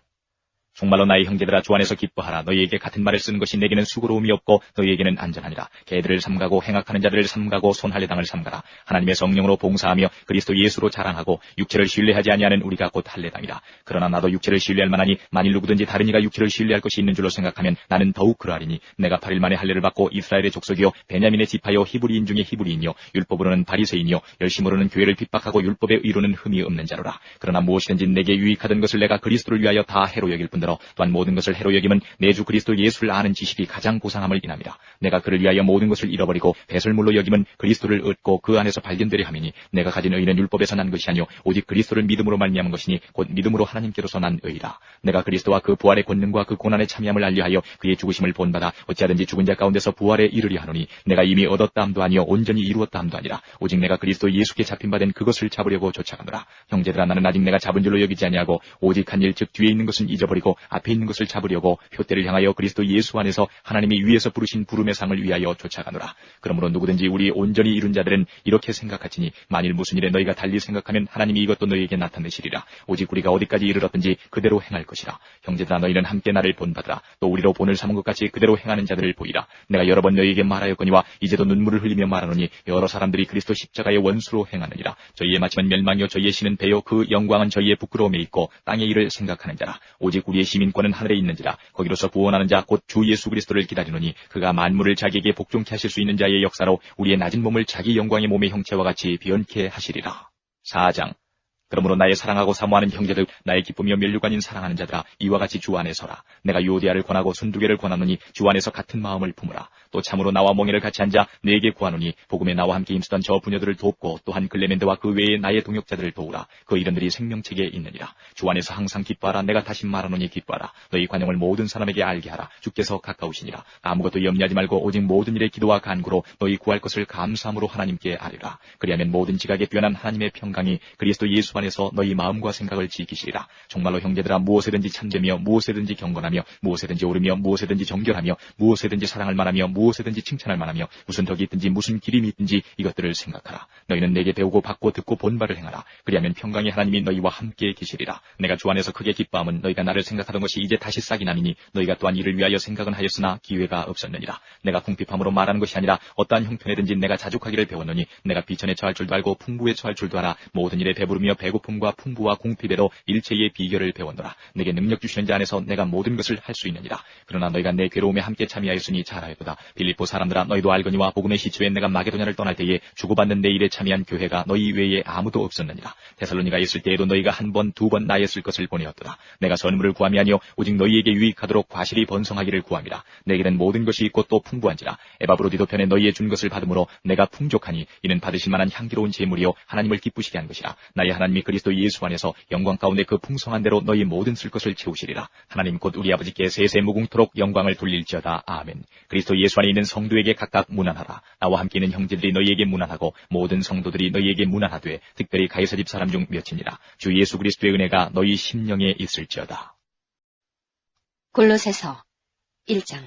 Speaker 3: 정말로 나의 형제들아 주 안에서 기뻐하라. 너희에게 같은 말을 쓰는 것이 내게는 수고로움이 없고 너희에게는 안전하니라. 개들을 삼가고 행악하는 자들을 삼가고 손할례 당을 삼가라. 하나님의 성령으로 봉사하며 그리스도 예수로 자랑하고 육체를 신뢰하지 아니하는 우리가 곧 할례당이라. 그러나 나도 육체를 신뢰할 만하니 만일 누구든지 다른 이가 육체를 신뢰할 것이 있는 줄로 생각하면 나는 더욱 그러하리니 내가 8일 만에 할례를 받고 이스라엘의 족속이요 베냐민의 지파요 히브리인 중에 히브리인이요 율법으로는 바리새인이요 열심으로는 교회를 핍박하고 율법의 의로는 흠이 없는 자로라. 그러나 무엇이든지 내게 유익하던 것을 내가 그리스도를 위하여 다 해로 여길 뿐더러 또한 모든 것을 해로 여김은 내 주 그리스도 예수를 아는 지식이 가장 고상함을 인함이라. 내가 그를 위하여 모든 것을 잃어버리고 배설물로 여김은 그리스도를 얻고 그 안에서 발견되려 함이니 내가 가진 의는 율법에서 난 것이 아니요 오직 그리스도를 믿음으로 말미암은 것이니 곧 믿음으로 하나님께로서 난 의라. 내가 그리스도와 그 부활의 권능과 그 고난의 참여함을 알려하여 그의 죽으심을 본받아 어찌하든지 죽은 자 가운데서 부활에 이르리 하노니 내가 이미 얻었다 함도 아니요 온전히 이루었다 함도 아니라 오직 내가 그리스도 예수께 잡힌 바 된 그것을 잡으려고 쫓아가노라. 형제들아 나는 아직 내가 잡은 줄로 여기지 아니하고 오직 한 일 즉 뒤에 있는 것은 잊어버리고 앞에 있는 것을 잡으려고 표대를 향하여 그리스도 예수 안에서 하나님이 위에서 부르신 부름의 상을 위하여 쫓아가노라. 그러므로 누구든지 우리 온전히 이룬 자들은 이렇게 생각하지니 만일 무슨 일에 너희가 달리 생각하면 하나님이 이것도 너희에게 나타내시리라. 오직 우리가 어디까지 이르렀든지 그대로 행할 것이라. 형제들아 너희는 함께 나를 본받으라. 또 우리로 본을 삼은 것 같이 그대로 행하는 자들을 보이라. 내가 여러 번 너희에게 말하였거니와 이제도 눈물을 흘리며 말하노니 여러 사람들이 그리스도 십자가의 원수로 행하느니라. 저희의 마침은 멸망이요 저희의 신은 배요 그 영광은 저희의 부끄러움에 있고 땅의 일을 생각하는 자라. 오직 우리의 우리의 시민권은 하늘에 있는지라. 거기로서 구원하는 자 곧 주 예수 그리스도를 기다리노니 그가 만물을 자기에게 복종케 하실 수 있는 자의 역사로 우리의 낮은 몸을 자기 영광의 몸의 형체와 같이 변케 하시리라. 4장. 그러므로 나의 사랑하고 사모하는 형제들, 나의 기쁨이며 면류관인 사랑하는 자들아, 이와 같이 주 안에 서라. 내가 유오디아를 권하고 순두개를 권하노니 주 안에서 같은 마음을 품으라. 또 참으로 나와 멍에를 같이 앉아 내게 구하노니 복음에 나와 함께 힘쓰던 저 부녀들을 돕고 또한 글레멘드와 그 외에 나의 동역자들을 도우라. 그 이름들이 생명책에 있느니라. 주 안에서 항상 기뻐하라. 내가 다시 말하노니 기뻐하라. 너희 관용을 모든 사람에게 알게 하라. 주께서 가까우시니라. 아무것도 염려하지 말고 오직 모든 일에 기도와 간구로 너희 구할 것을 감사함으로 하나님께 아뢰라. 그리하면 모든 지각에 뛰어난 하나님의 평강이 그리스도 예수 안에서 너희 마음과 생각을 지키시리라. 정말로 형제들아, 무엇에든지 참되며 무엇에든지 경건하며 무엇에든지 옳으며 무엇에든지 정결하며 무엇에든지 사랑할 만하며 무엇에든지 칭찬할 만하며 무슨 덕이 있든지 무슨 기림이 있든지 이것들을 생각하라. 너희는 내게 배우고 받고 듣고 본 바를 행하라. 그리하면 평강의 하나님이 너희와 함께 계시리라. 내가 주 안에서 크게 기뻐함은 너희가 나를 생각하던 것이 이제 다시 싹이 나미니 너희가 또한 이를 위하여 생각은 하였으나 기회가 없었느니라. 내가 궁핍함으로 말하는 것이 아니라 어떠한 형편에든지 내가 자족하기를 배웠노니 내가 비천에 처할 줄도 알고 풍부에 처할 줄도 알아. 모든 일에 배부르며 배고픔과 풍부와 궁핍에도 일체의 비결을 배웠노라. 내게 능력 주시는 자 안에서 내가 모든 것을 할 수 있느니라. 그러나 너희가 내 괴로움에 함께 참여하였으니 잘하였도다. 빌립보 사람들아, 너희도 알거니와 복음의 시초에 내가 마게도냐를 떠날 때에 주고받는 내 일에 참여한 교회가 너희 외에 아무도 없었느니라. 데살로니가 있을 때에도 너희가 한 번, 두 번 나에 쓸 것을 보내었도다. 내가 선물을 구함이 아니요 오직 너희에게 유익하도록 과실이 번성하기를 구함이라. 내게는 모든 것이 있고 또 풍부한지라. 에바브로디도 편에 너희의 준 것을 받음으로 내가 풍족하니 이는 받으실 만한 향기로운 제물이요 하나님을 기쁘시게 한 것이라. 나의 하나님이 그리스도 예수 안에서 영광 가운데 그 풍성한 대로 너희 모든 쓸 것을 채우시리라. 하나님 곧 우리 아버지께 세세 무궁토록 영광을 돌릴지어다. 아멘. 그리스도 예수 안에 있는 성도에게 각각 문안하라. 나와 함께 있는 형제들이 너희에게 문안하고 모든 성도들이 너희에게 문안하되 특별히 가이사 집 사람 중 몇이니라. 주 예수 그리스도의 은혜가 너희 심령에 있을지어다.
Speaker 2: 골로새서 1장.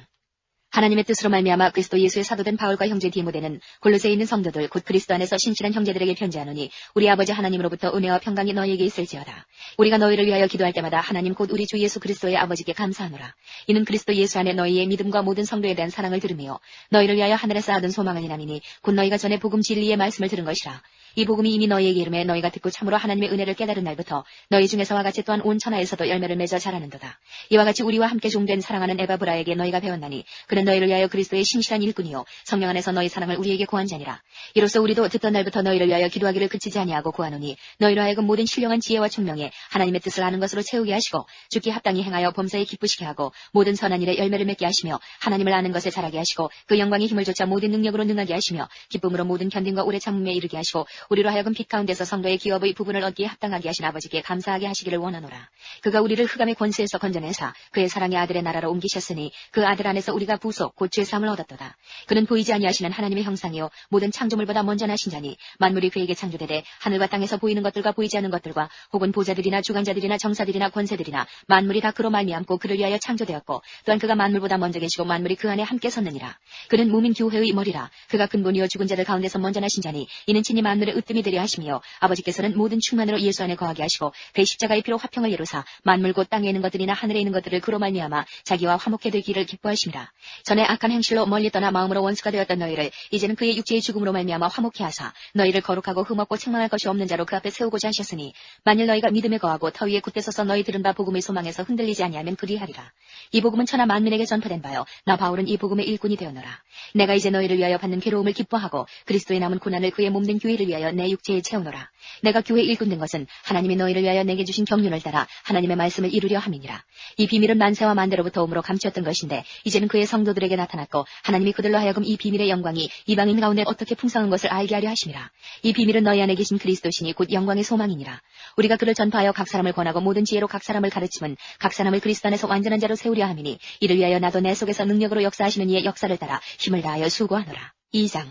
Speaker 2: 하나님의 뜻으로 말미암아 그리스도 예수의 사도된 바울과 형제 디모데는 골로새에 있는 성도들 곧 그리스도 안에서 신실한 형제들에게 편지하노니 우리 아버지 하나님으로부터 은혜와 평강이 너희에게 있을지어다. 우리가 너희를 위하여 기도할 때마다 하나님 곧 우리 주 예수 그리스도의 아버지께 감사하노라. 이는 그리스도 예수 안에 너희의 믿음과 모든 성도에 대한 사랑을 들으며 너희를 위하여 하늘에 쌓아둔 소망을 인함이니 곧 너희가 전에 복음 진리의 말씀을 들은 것이라. 이 복음이 이미 너희에게 이름에 너희가 듣고 참으로 하나님의 은혜를 깨달은 날부터 너희 중에서와 같이 또한 온 천하에서도 열매를 맺어 자라는도다. 이와 같이 우리와 함께 종된 사랑하는 에바브라에게 너희가 배웠나니 그는 너희를 위하여 그리스도의 신실한 일꾼이요 성령 안에서 너희 사랑을 우리에게 구한 자니라. 이로써 우리도 듣던 날부터 너희를 위하여 기도하기를 그치지 아니하고 구하노니 너희로 하여금 모든 신령한 지혜와 총명에 하나님의 뜻을 아는 것으로 채우게 하시고 주께 합당히 행하여 범사에 기쁘시게 하고 모든 선한 일에 열매를 맺게 하시며 하나님을 아는 것에 자라게 하시고 그 영광의 힘을 좇아 모든 능력으로 능하게 하시며 기쁨으로 모든 견딘과 오래 참음에 이르게 하시고 우리로 하여금 빛 가운데서 성도의 기업의 부분을 얻기에 합당하게 하신 아버지께 감사하게 하시기를 원하노라. 그가 우리를 흑암의 권세에서 건져내사 그의 사랑의 아들의 나라로 옮기셨으니 그 아들 안에서 우리가 부속 곧 죄사함을 얻었도다. 그는 보이지 아니하시는 하나님의 형상이요 모든 창조물보다 먼저 나신 자니 만물이 그에게 창조되되 하늘과 땅에서 보이는 것들과 보이지 않는 것들과 혹은 보좌들이나 주관자들이나 정사들이나 권세들이나 만물이 다 그로 말미암고 그를 위하여 창조되었고 또한 그가 만물보다 먼저 계시고 만물이 그 안에 함께 섰느니라. 그는 몸인 교회의 머리라. 그가 근본이요 죽은 자들 가운데서 먼저 나신 자니 이는 친히 만물의 으뜸이 되려 하시며 아버지께서는 모든 충만으로 예수 안에 거하게 하시고 그의 십자가의 피로 화평을 이루사 만물 곧 땅에 있는 것들이나 하늘에 있는 것들을 그로 말미암아 자기와 화목해 되기를 기뻐하심이라. 전에 악한 행실로 멀리 떠나 마음으로 원수가 되었던 너희를 이제는 그의 육체의 죽음으로 말미암아 화목해 하사 너희를 거룩하고 흠없고 책망할 것이 없는 자로 그 앞에 세우고자 하셨으니 만일 너희가 믿음에 거하고 터 위에 굳게 서서 너희 들은 바 복음의 소망에서 흔들리지 아니하면 그리하리라. 이 복음은 천하 만민에게 전파된 바요 나 바울은 이 복음의 일꾼이 되었노라. 내가 이제 너희를 위하여 받는 괴로움을 기뻐하고 그리스도의 남은 고난을 그의 몸된 교회를 위하여 내 육체에 채우노라. 내가 교회 일꾼 된 것은 하나님이 너희를 위하여 내게 주신 경륜을 따라 하나님의 말씀을 이루려 함이니라. 이 비밀은 만세와 만대로부터 오므로 감추었던 것인데 이제는 그의 성도들에게 나타났고 하나님이 그들로 하여금 이 비밀의 영광이 이방인 가운데 어떻게 풍성한 것을 알게 하려 하심이라. 이 비밀은 너희 안에 계신 그리스도시니 곧 영광의 소망이니라. 우리가 그를 전파하여 각 사람을 권하고 모든 지혜로 각 사람을 가르침은 각 사람을 그리스도 안에서 완전한 자로 세우려 함이니 이를 위하여 나도 내 속에서 능력으로 역사하시는 이의 역사를 따라 힘을 다하여 수고하노라. 2장.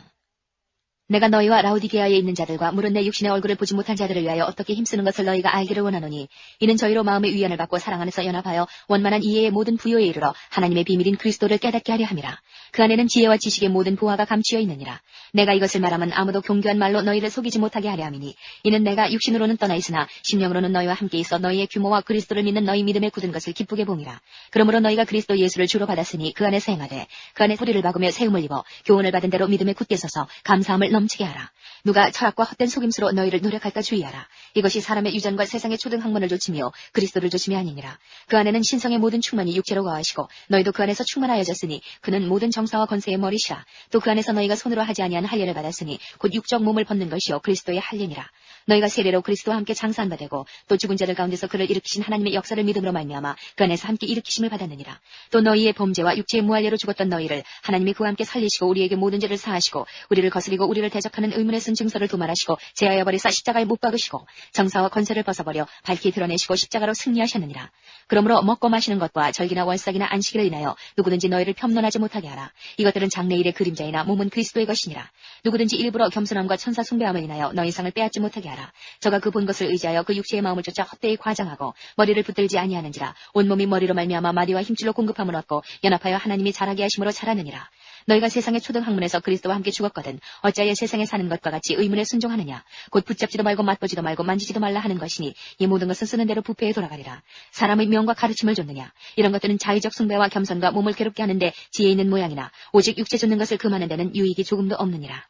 Speaker 2: 내가 너희와 라우디게아에 있는 자들과 물은 내 육신의 얼굴을 보지 못한 자들을 위하여 어떻게 힘쓰는 것을 너희가 알기를 원하노니 이는 저희로 마음의 위안을 받고 사랑 안에서 연합하여 원만한 이해의 모든 부요에 이르러 하나님의 비밀인 그리스도를 깨닫게 하려 함이라. 그 안에는 지혜와 지식의 모든 보화가 감추어 있느니라. 내가 이것을 말하면 아무도 경교한 말로 너희를 속이지 못하게 하려 함이니 이는 내가 육신으로는 떠나 있으나 심령으로는 너희와 함께 있어 너희의 규모와 그리스도를 믿는 너희 믿음에 굳은 것을 기쁘게 봄이라. 그러므로 너희가 그리스도 예수를 주로 받았으니 그 안에서 행하되 그 안에 소리를 박으며 세움을 입어 교훈을 받은 대로 믿음에 굳게 서서 감사함을 넘치게 하라. 누가 철학과 헛된 속임수로 너희를 노력할까 주의하라. 이것이 사람의 유전과 세상의 초등학문을 조치며 그리스도를 조침이 아니니라. 그 안에는 신성의 모든 충만이 육체로 거하시고 너희도 그 안에서 충만하여졌으니 그는 모든 정사와 권세의 머리시라. 또 그 안에서 너희가 손으로 하지 아니한 할례를 받았으니 곧 육적 몸을 벗는 것이요 그리스도의 할례니라. 너희가 세례로 그리스도와 함께 장사한 바 되고 또 죽은 자들 가운데서 그를 일으키신 하나님의 역사를 믿음으로 말미암아 그 안에서 함께 일으키심을 받았느니라. 또 너희의 범죄와 육체의 무할례로 죽었던 너희를 하나님이 그와 함께 살리시고 우리에게 모든 죄를 사하시고 우리를 거스리고 우리를 대적하는 의문에 쓴 증서를 도말하시고 제하여 버리사 십자가에 못 박으시고 정사와 권세를 벗어버려 밝히 드러내시고 십자가로 승리하셨느니라. 그러므로 먹고 마시는 것과 절기나 월삭이나 안식일을 인하여 누구든지 너희를 폄론하지 못하게 하라. 이것들은 장래일의 그림자이나 몸은 그리스도의 것이니라. 누구든지 일부러 겸손함과 천사 숭배함을 인하여 너희 상을 빼앗지 못하게 하라. 저가 그 본 것을 의지하여 그 육체의 마음을 쫓아 헛되이 과장하고 머리를 붙들지 아니하는지라. 온몸이 머리로 말미암아 마디와 힘줄로 공급함을 얻고 연합하여 하나님이 자라게 하심으로 자라느니라. 너희가 세상의 초등학문에서 그리스도와 함께 죽었거든 어찌하여 세상에 사는 것과 같이 의문에 순종하느냐. 곧 붙잡지도 말고 맛보지도 말고 만지지도 말라 하는 것이니 이 모든 것은 쓰는 대로 부패에 돌아가리라. 사람의 명과 가르침을 줬느냐. 이런 것들은 자의적 숭배와 겸손과 몸을 괴롭게 하는데 지혜 있는 모양이나 오직 육체 줬는 것을 금하는 데는 유익이 조금도 없느니라.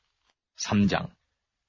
Speaker 3: 3장.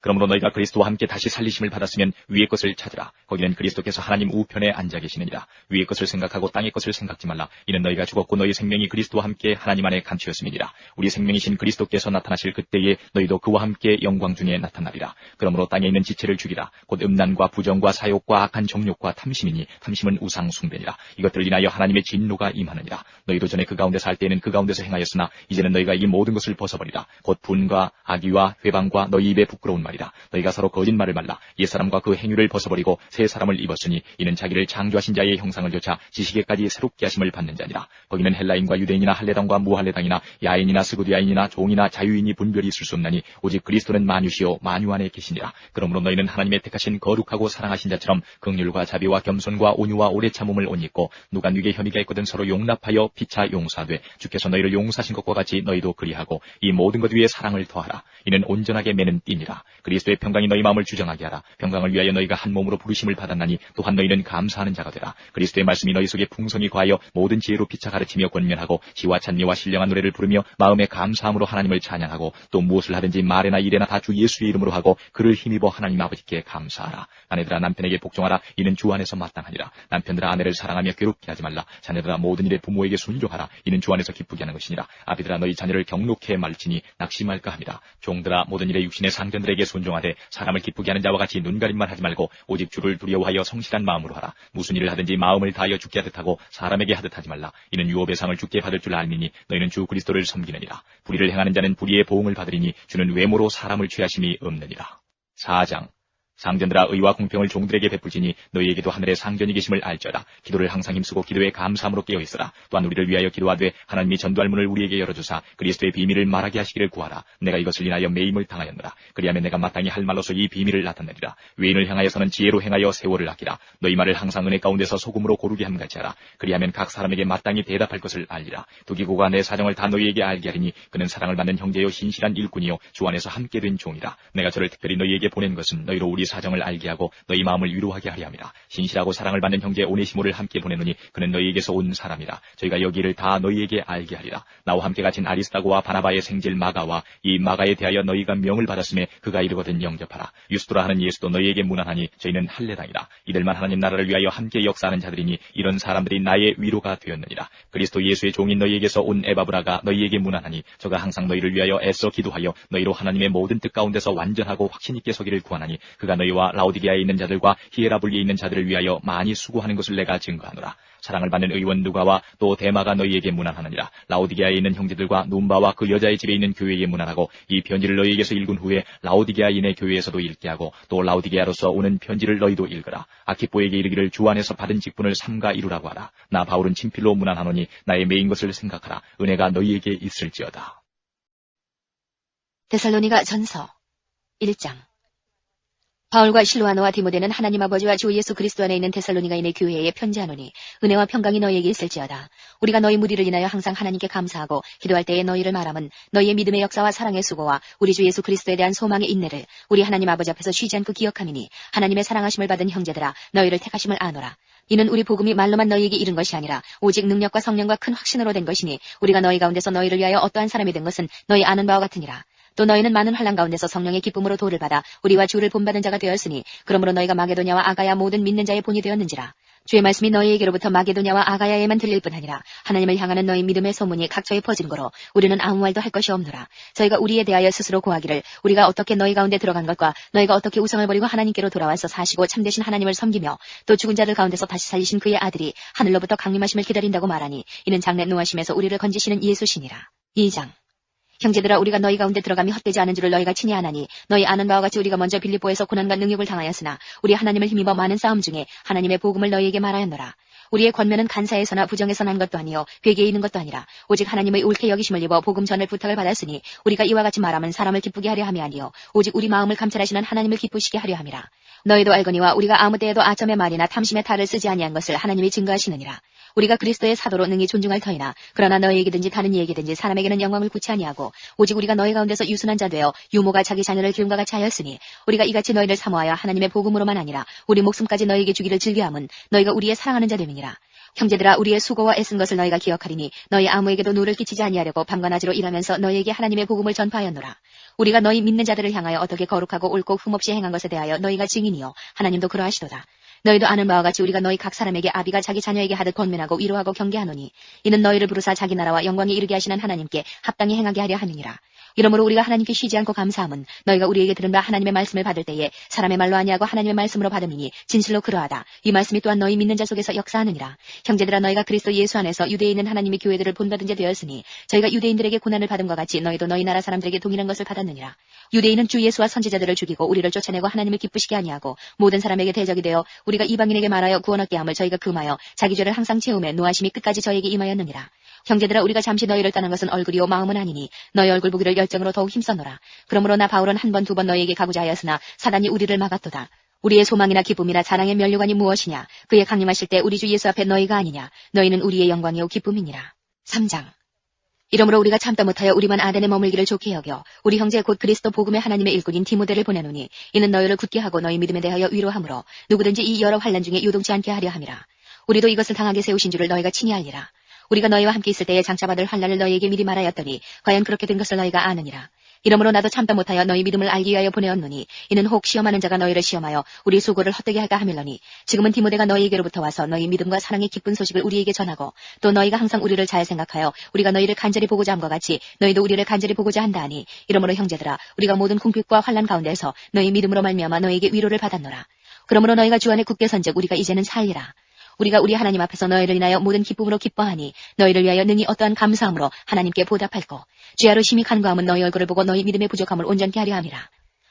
Speaker 3: 그러므로 너희가 그리스도와 함께 다시 살리심을 받았으면 위의 것을 찾으라. 거기는 그리스도께서 하나님 우편에 앉아 계시느니라. 위의 것을 생각하고 땅의 것을 생각지 말라. 이는 너희가 죽었고 너희 생명이 그리스도와 함께 하나님 안에 감추었음이니라. 우리 생명이신 그리스도께서 나타나실 그때에 너희도 그와 함께 영광 중에 나타나리라. 그러므로 땅에 있는 지체를 죽이라. 곧 음란과 부정과 사욕과 악한 정욕과 탐심이니 탐심은 우상 숭배니라. 이것들을 인하여 하나님의 진노가 임하느니라. 너희도 전에 그 가운데 살 때에는 그 가운데서 행하였으나 이제는 너희가 이 모든 것을 벗어버리라. 곧 분과 악의와 회방과 너희 입에 부끄러운 말이라. 너희가 서로 거짓말을 말라. 옛사람과 그 행위를 벗어버리고 새 사람을 입었으니 이는 자기를 창조하신 자의 형상을 좇아 지식에까지 새롭게 하심을 받는 자니라. 거기는 헬라인과 유대인이나 할례당과 무할례당이나 야인이나 스구디아인이나 종이나 자유인이 분별이 있을 수 없나니 오직 그리스도는 만유시요 만유 안에 계시니라. 그러므로 너희는 하나님의 택하신 거룩하고 사랑하신 자처럼 긍휼과 자비와 겸손과 온유와 오래 참음을 옷 입고 누가 네게 혐의가 있거든 서로 용납하여 피차 용서하되 주께서 너희를 용서하신 것과 같이 너희도 그리하고 이 모든 것 위에 사랑을 더하라. 이는 온전하게 매는 띠니라. 그리스도의 평강이 너희 마음을 주장하게 하라. 평강을 위하여 너희가 한 몸으로 부르심을 받았나니 또한 너희는 감사하는 자가 되라. 그리스도의 말씀이 너희 속에 풍성히 과하여 모든 지혜로 피차 가르치며 권면하고 시와 찬미와 신령한 노래를 부르며 마음에 감사함으로 하나님을 찬양하고 또 무엇을 하든지 말에나 일에나 다 주 예수의 이름으로 하고 그를 힘입어 하나님 아버지께 감사하라. 아내들아 남편에게 복종하라. 이는 주 안에서 마땅하니라. 남편들아 아내를 사랑하며 괴롭게 하지 말라. 자녀들아 모든 일에 부모에게 순종하라. 이는 주 안에서 기쁘게 하는 것이니라. 아비들아 너희 자녀를 경록해 말지니 낙심할까 함이라. 종들아 모든 일에 육신의 상견들에게 순종하되 사람을 기쁘게 하는 자와 같이 눈가림만 하지 말고 오직 주를 두려워하여 성실한 마음으로 하라. 무슨 일을 하든지 마음을 다하여 주께 하듯 하고 사람에게 하듯 하지 말라. 이는 유업의 상을 주께 받을 줄 알미니 너희는 주 그리스도를 섬기느니라. 불의를 행하는 자는 불의의 보응을 받으리니 주는 외모로 사람을 취하심이 없느니라. 4장. 상전들아 의와 공평을 종들에게 베풀지니 너희에게도 하늘의 상전이 계심을 알지어다. 기도를 항상 힘쓰고 기도에 감사함으로 깨어있으라. 또한 우리를 위하여 기도하되 하나님이 전도할 문을 우리에게 열어주사 그리스도의 비밀을 말하게 하시기를 구하라. 내가 이것을 인하여 매임을 당하였노라. 그리하면 내가 마땅히 할 말로서 이 비밀을 나타내리라. 외인을 향하여서는 지혜로 행하여 세월을 아끼라. 너희 말을 항상 은혜 가운데서 소금으로 고르게 함같이 하라. 그리하면 각 사람에게 마땅히 대답할 것을 알리라. 두기고가 내 사정을 다 너희에게 알게 하리니 그는 사랑을 받는 형제요 신실한 일꾼이요 주 안에서 함께 된 종이라. 내가 저를 특별히 너희에게 보낸 것은 너희로 우리 사정을 알게 하고 너희 마음을 위로하게 하려 함이라. 신실하고 사랑을 받는 형제 오네시모를 함께 보내노니 그는 너희에게서 온 사람이라. 저희가 여기를 다 너희에게 알게 하리라. 나와 함께 갇힌 아리스다고와 바나바의 생질 마가와 이 마가에 대하여 너희가 명을 받았음에 그가 이르거든 영접하라. 유스도라 하는 예수도 너희에게 문안하니 저희는 할례당이라. 이들만 하나님 나라를 위하여 함께 역사하는 자들이니 이런 사람들이 나의 위로가 되었느니라. 그리스도 예수의 종인 너희에게서 온 에바브라가 너희에게 문안하니 저가 항상 너희를 위하여 애써 기도하여 너희로 하나님의 모든 뜻 가운데서 완전하고 확신 있게 서기를 구하나니 그가 너희와 라오디게아에 있는 자들과 히에라불리에 있는 자들을 위하여 많이 수고하는 것을 내가 증거하노라. 사랑을 받는 의원 누가와 또 데마가 너희에게 문안하느니라. 라오디게아에 있는 형제들과 num바와 그 여자의 집에 있는 교회에 문안하고 이 편지를 너희에게서 읽은 후에 라오디게아인의 교회에서도 읽게 하고 또 라오디게아로서 오는 편지를 너희도 읽으라. 아키포에게 이르기를 주 안에서 받은 직분을 삼가 이루라고 하라. 나 바울은 친필로 문안하노니 나의 매인 것을 생각하라. 은혜가 너희에게 있을지어다.
Speaker 2: 데살로니가 전서 1장. 바울과 실로아노와 디모데는 하나님 아버지와 주 예수 그리스도 안에 있는 데살로니가인의 교회에 편지하노니 은혜와 평강이 너희에게 있을지어다. 우리가 너희 무리를 인하여 항상 하나님께 감사하고 기도할 때에 너희를 말함은 너희의 믿음의 역사와 사랑의 수고와 우리 주 예수 그리스도에 대한 소망의 인내를 우리 하나님 아버지 앞에서 쉬지 않고 기억함이니 하나님의 사랑하심을 받은 형제들아 너희를 택하심을 아노라. 이는 우리 복음이 말로만 너희에게 이른 것이 아니라 오직 능력과 성령과 큰 확신으로 된 것이니 우리가 너희 가운데서 너희를 위하여 어떠한 사람이 된 것은 너희 아는 바와 같으니라. 또 너희는 많은 환난 가운데서 성령의 기쁨으로 도를 받아 우리와 주를 본받은 자가 되었으니 그러므로 너희가 마게도냐와 아가야 모든 믿는 자의 본이 되었는지라. 주의 말씀이 너희에게로부터 마게도냐와 아가야에만 들릴 뿐 아니라 하나님을 향하는 너희 믿음의 소문이 각처에 퍼진 거로 우리는 아무 말도 할 것이 없노라. 저희가 우리에 대하여 스스로 고하기를 우리가 어떻게 너희 가운데 들어간 것과 너희가 어떻게 우상을 버리고 하나님께로 돌아와서 사시고 참되신 하나님을 섬기며 또 죽은 자들 가운데서 다시 살리신 그의 아들이 하늘로부터 강림하심을 기다린다고 말하니 이는 장래 노하심에서 우리를 건지시는 예수시니라. 2장. 형제들아 우리가 너희 가운데 들어감이 헛되지 않은 줄을 너희가 친히 아나니 너희 아는 바와 같이 우리가 먼저 빌립보에서 고난과 능욕을 당하였으나 우리 하나님을 힘입어 많은 싸움 중에 하나님의 복음을 너희에게 말하였노라. 우리의 권면은 간사에서나 부정에서 난 것도 아니요 괴계에 있는 것도 아니라 오직 하나님의 옳게 여기심을 입어 복음 전을 부탁을 받았으니 우리가 이와 같이 말하면 사람을 기쁘게 하려 함이 아니요 오직 우리 마음을 감찰하시는 하나님을 기쁘시게 하려 함이라. 너희도 알거니와 우리가 아무 때에도 아첨의 말이나 탐심의 탈을 쓰지 아니한 것을 하나님이 증거하시느니라. 우리가 그리스도의 사도로 능히 존중할 터이나 그러나 너희에게든지 다른 이에게든지 사람에게는 영광을 구치 아니하고 오직 우리가 너희 가운데서 유순한 자 되어 유모가 자기 자녀를 기름과 같이 하였으니 우리가 이같이 너희를 사모하여 하나님의 복음으로만 아니라 우리 목숨까지 너희에게 주기를 즐겨함은 너희가 우리의 사랑하는 자 됨이니라. 형제들아 우리의 수고와 애쓴 것을 너희가 기억하리니 너희 아무에게도 누를 끼치지 아니하려고 밤과 낮으로 일하면서 너희에게 하나님의 복음을 전파하였노라. 우리가 너희 믿는 자들을 향하여 어떻게 거룩하고 옳고 흠없이 행한 것에 대하여 너희가 증인이요 하나님도 그러하시도다. 너희도 아는 바와 같이 우리가 너희 각 사람에게 아비가 자기 자녀에게 하듯 권면하고 위로하고 경계하노니 이는 너희를 부르사 자기 나라와 영광에 이르게 하시는 하나님께 합당히 행하게 하려 함이니라. 이러므로 우리가 하나님께 쉬지 않고 감사함은 너희가 우리에게 들은 바 하나님의 말씀을 받을 때에 사람의 말로 아니하고 하나님의 말씀으로 받음이니 진실로 그러하다. 이 말씀이 또한 너희 믿는 자 속에서 역사하느니라. 형제들아 너희가 그리스도 예수 안에서 유대에 있는 하나님의 교회들을 본받은 자 되었으니 저희가 유대인들에게 고난을 받음과 같이 너희도 너희 나라 사람들에게 동일한 것을 받았느니라. 유대인은 주 예수와 선지자들을 죽이고 우리를 쫓아내고 하나님을 기쁘시게 아니하고 모든 사람에게 대적이 되어 우리가 이방인에게 말하여 구원 얻게 함을 저희가 금하여 자기 죄를 항상 채우매 노하심이 끝까지 저에게 임하였느니라. 형제들아 우리가 잠시 너희를 떠난 것은 얼굴이요 마음은 아니니 너희 얼굴 보기를 열정으로 더욱 힘써노라. 그러므로 나 바울은 한 번 두 번 너희에게 가고자 하였으나 사단이 우리를 막았도다. 우리의 소망이나 기쁨이나 자랑의 면류관이 무엇이냐? 그의 강림하실 때 우리 주 예수 앞에 너희가 아니냐? 너희는 우리의 영광이요 기쁨이니라. 3장. 이러므로 우리가 참다 못하여 우리만 아덴에 머물기를 좋게 여겨 우리 형제 곧 그리스도 복음의 하나님의 일꾼인 디모데를 보내노니 이는 너희를 굳게 하고 너희 믿음에 대하여 위로함으로 누구든지 이 여러 환난 중에 요동치 않게 하려 함이라. 우리도 이것을 당하게 세우신 줄을 너희가 친히 알리라. 우리가 너희와 함께 있을 때에 장차 받을 환난을 너희에게 미리 말하였더니 과연 그렇게 된 것을 너희가 아느니라. 이러므로 나도 참다 못하여 너희 믿음을 알기 위하여 보내었노니 이는 혹 시험하는 자가 너희를 시험하여 우리 수고를 헛되게 할까 하밀러니 지금은 디모데가 너희에게로부터 와서 너희 믿음과 사랑의 기쁜 소식을 우리에게 전하고 또 너희가 항상 우리를 잘 생각하여 우리가 너희를 간절히 보고자 함과 같이 너희도 우리를 간절히 보고자 한다 하니 이러므로 형제들아 우리가 모든 궁핍과 환난 가운데서 너희 믿음으로 말미암아 너희에게 위로를 받았노라. 그러므로 너희가 주 안에 굳게 선즉 우리가 이제는 살리라. 우리가 우리 하나님 앞에서 너희를 인하여 모든 기쁨으로 기뻐하니 너희를 위하여 능히 어떠한 감사함으로 하나님께 보답할거. 주야로 심히 간구함은 너희 얼굴을 보고 너희 믿음의 부족함을 온전케 하려 함이라.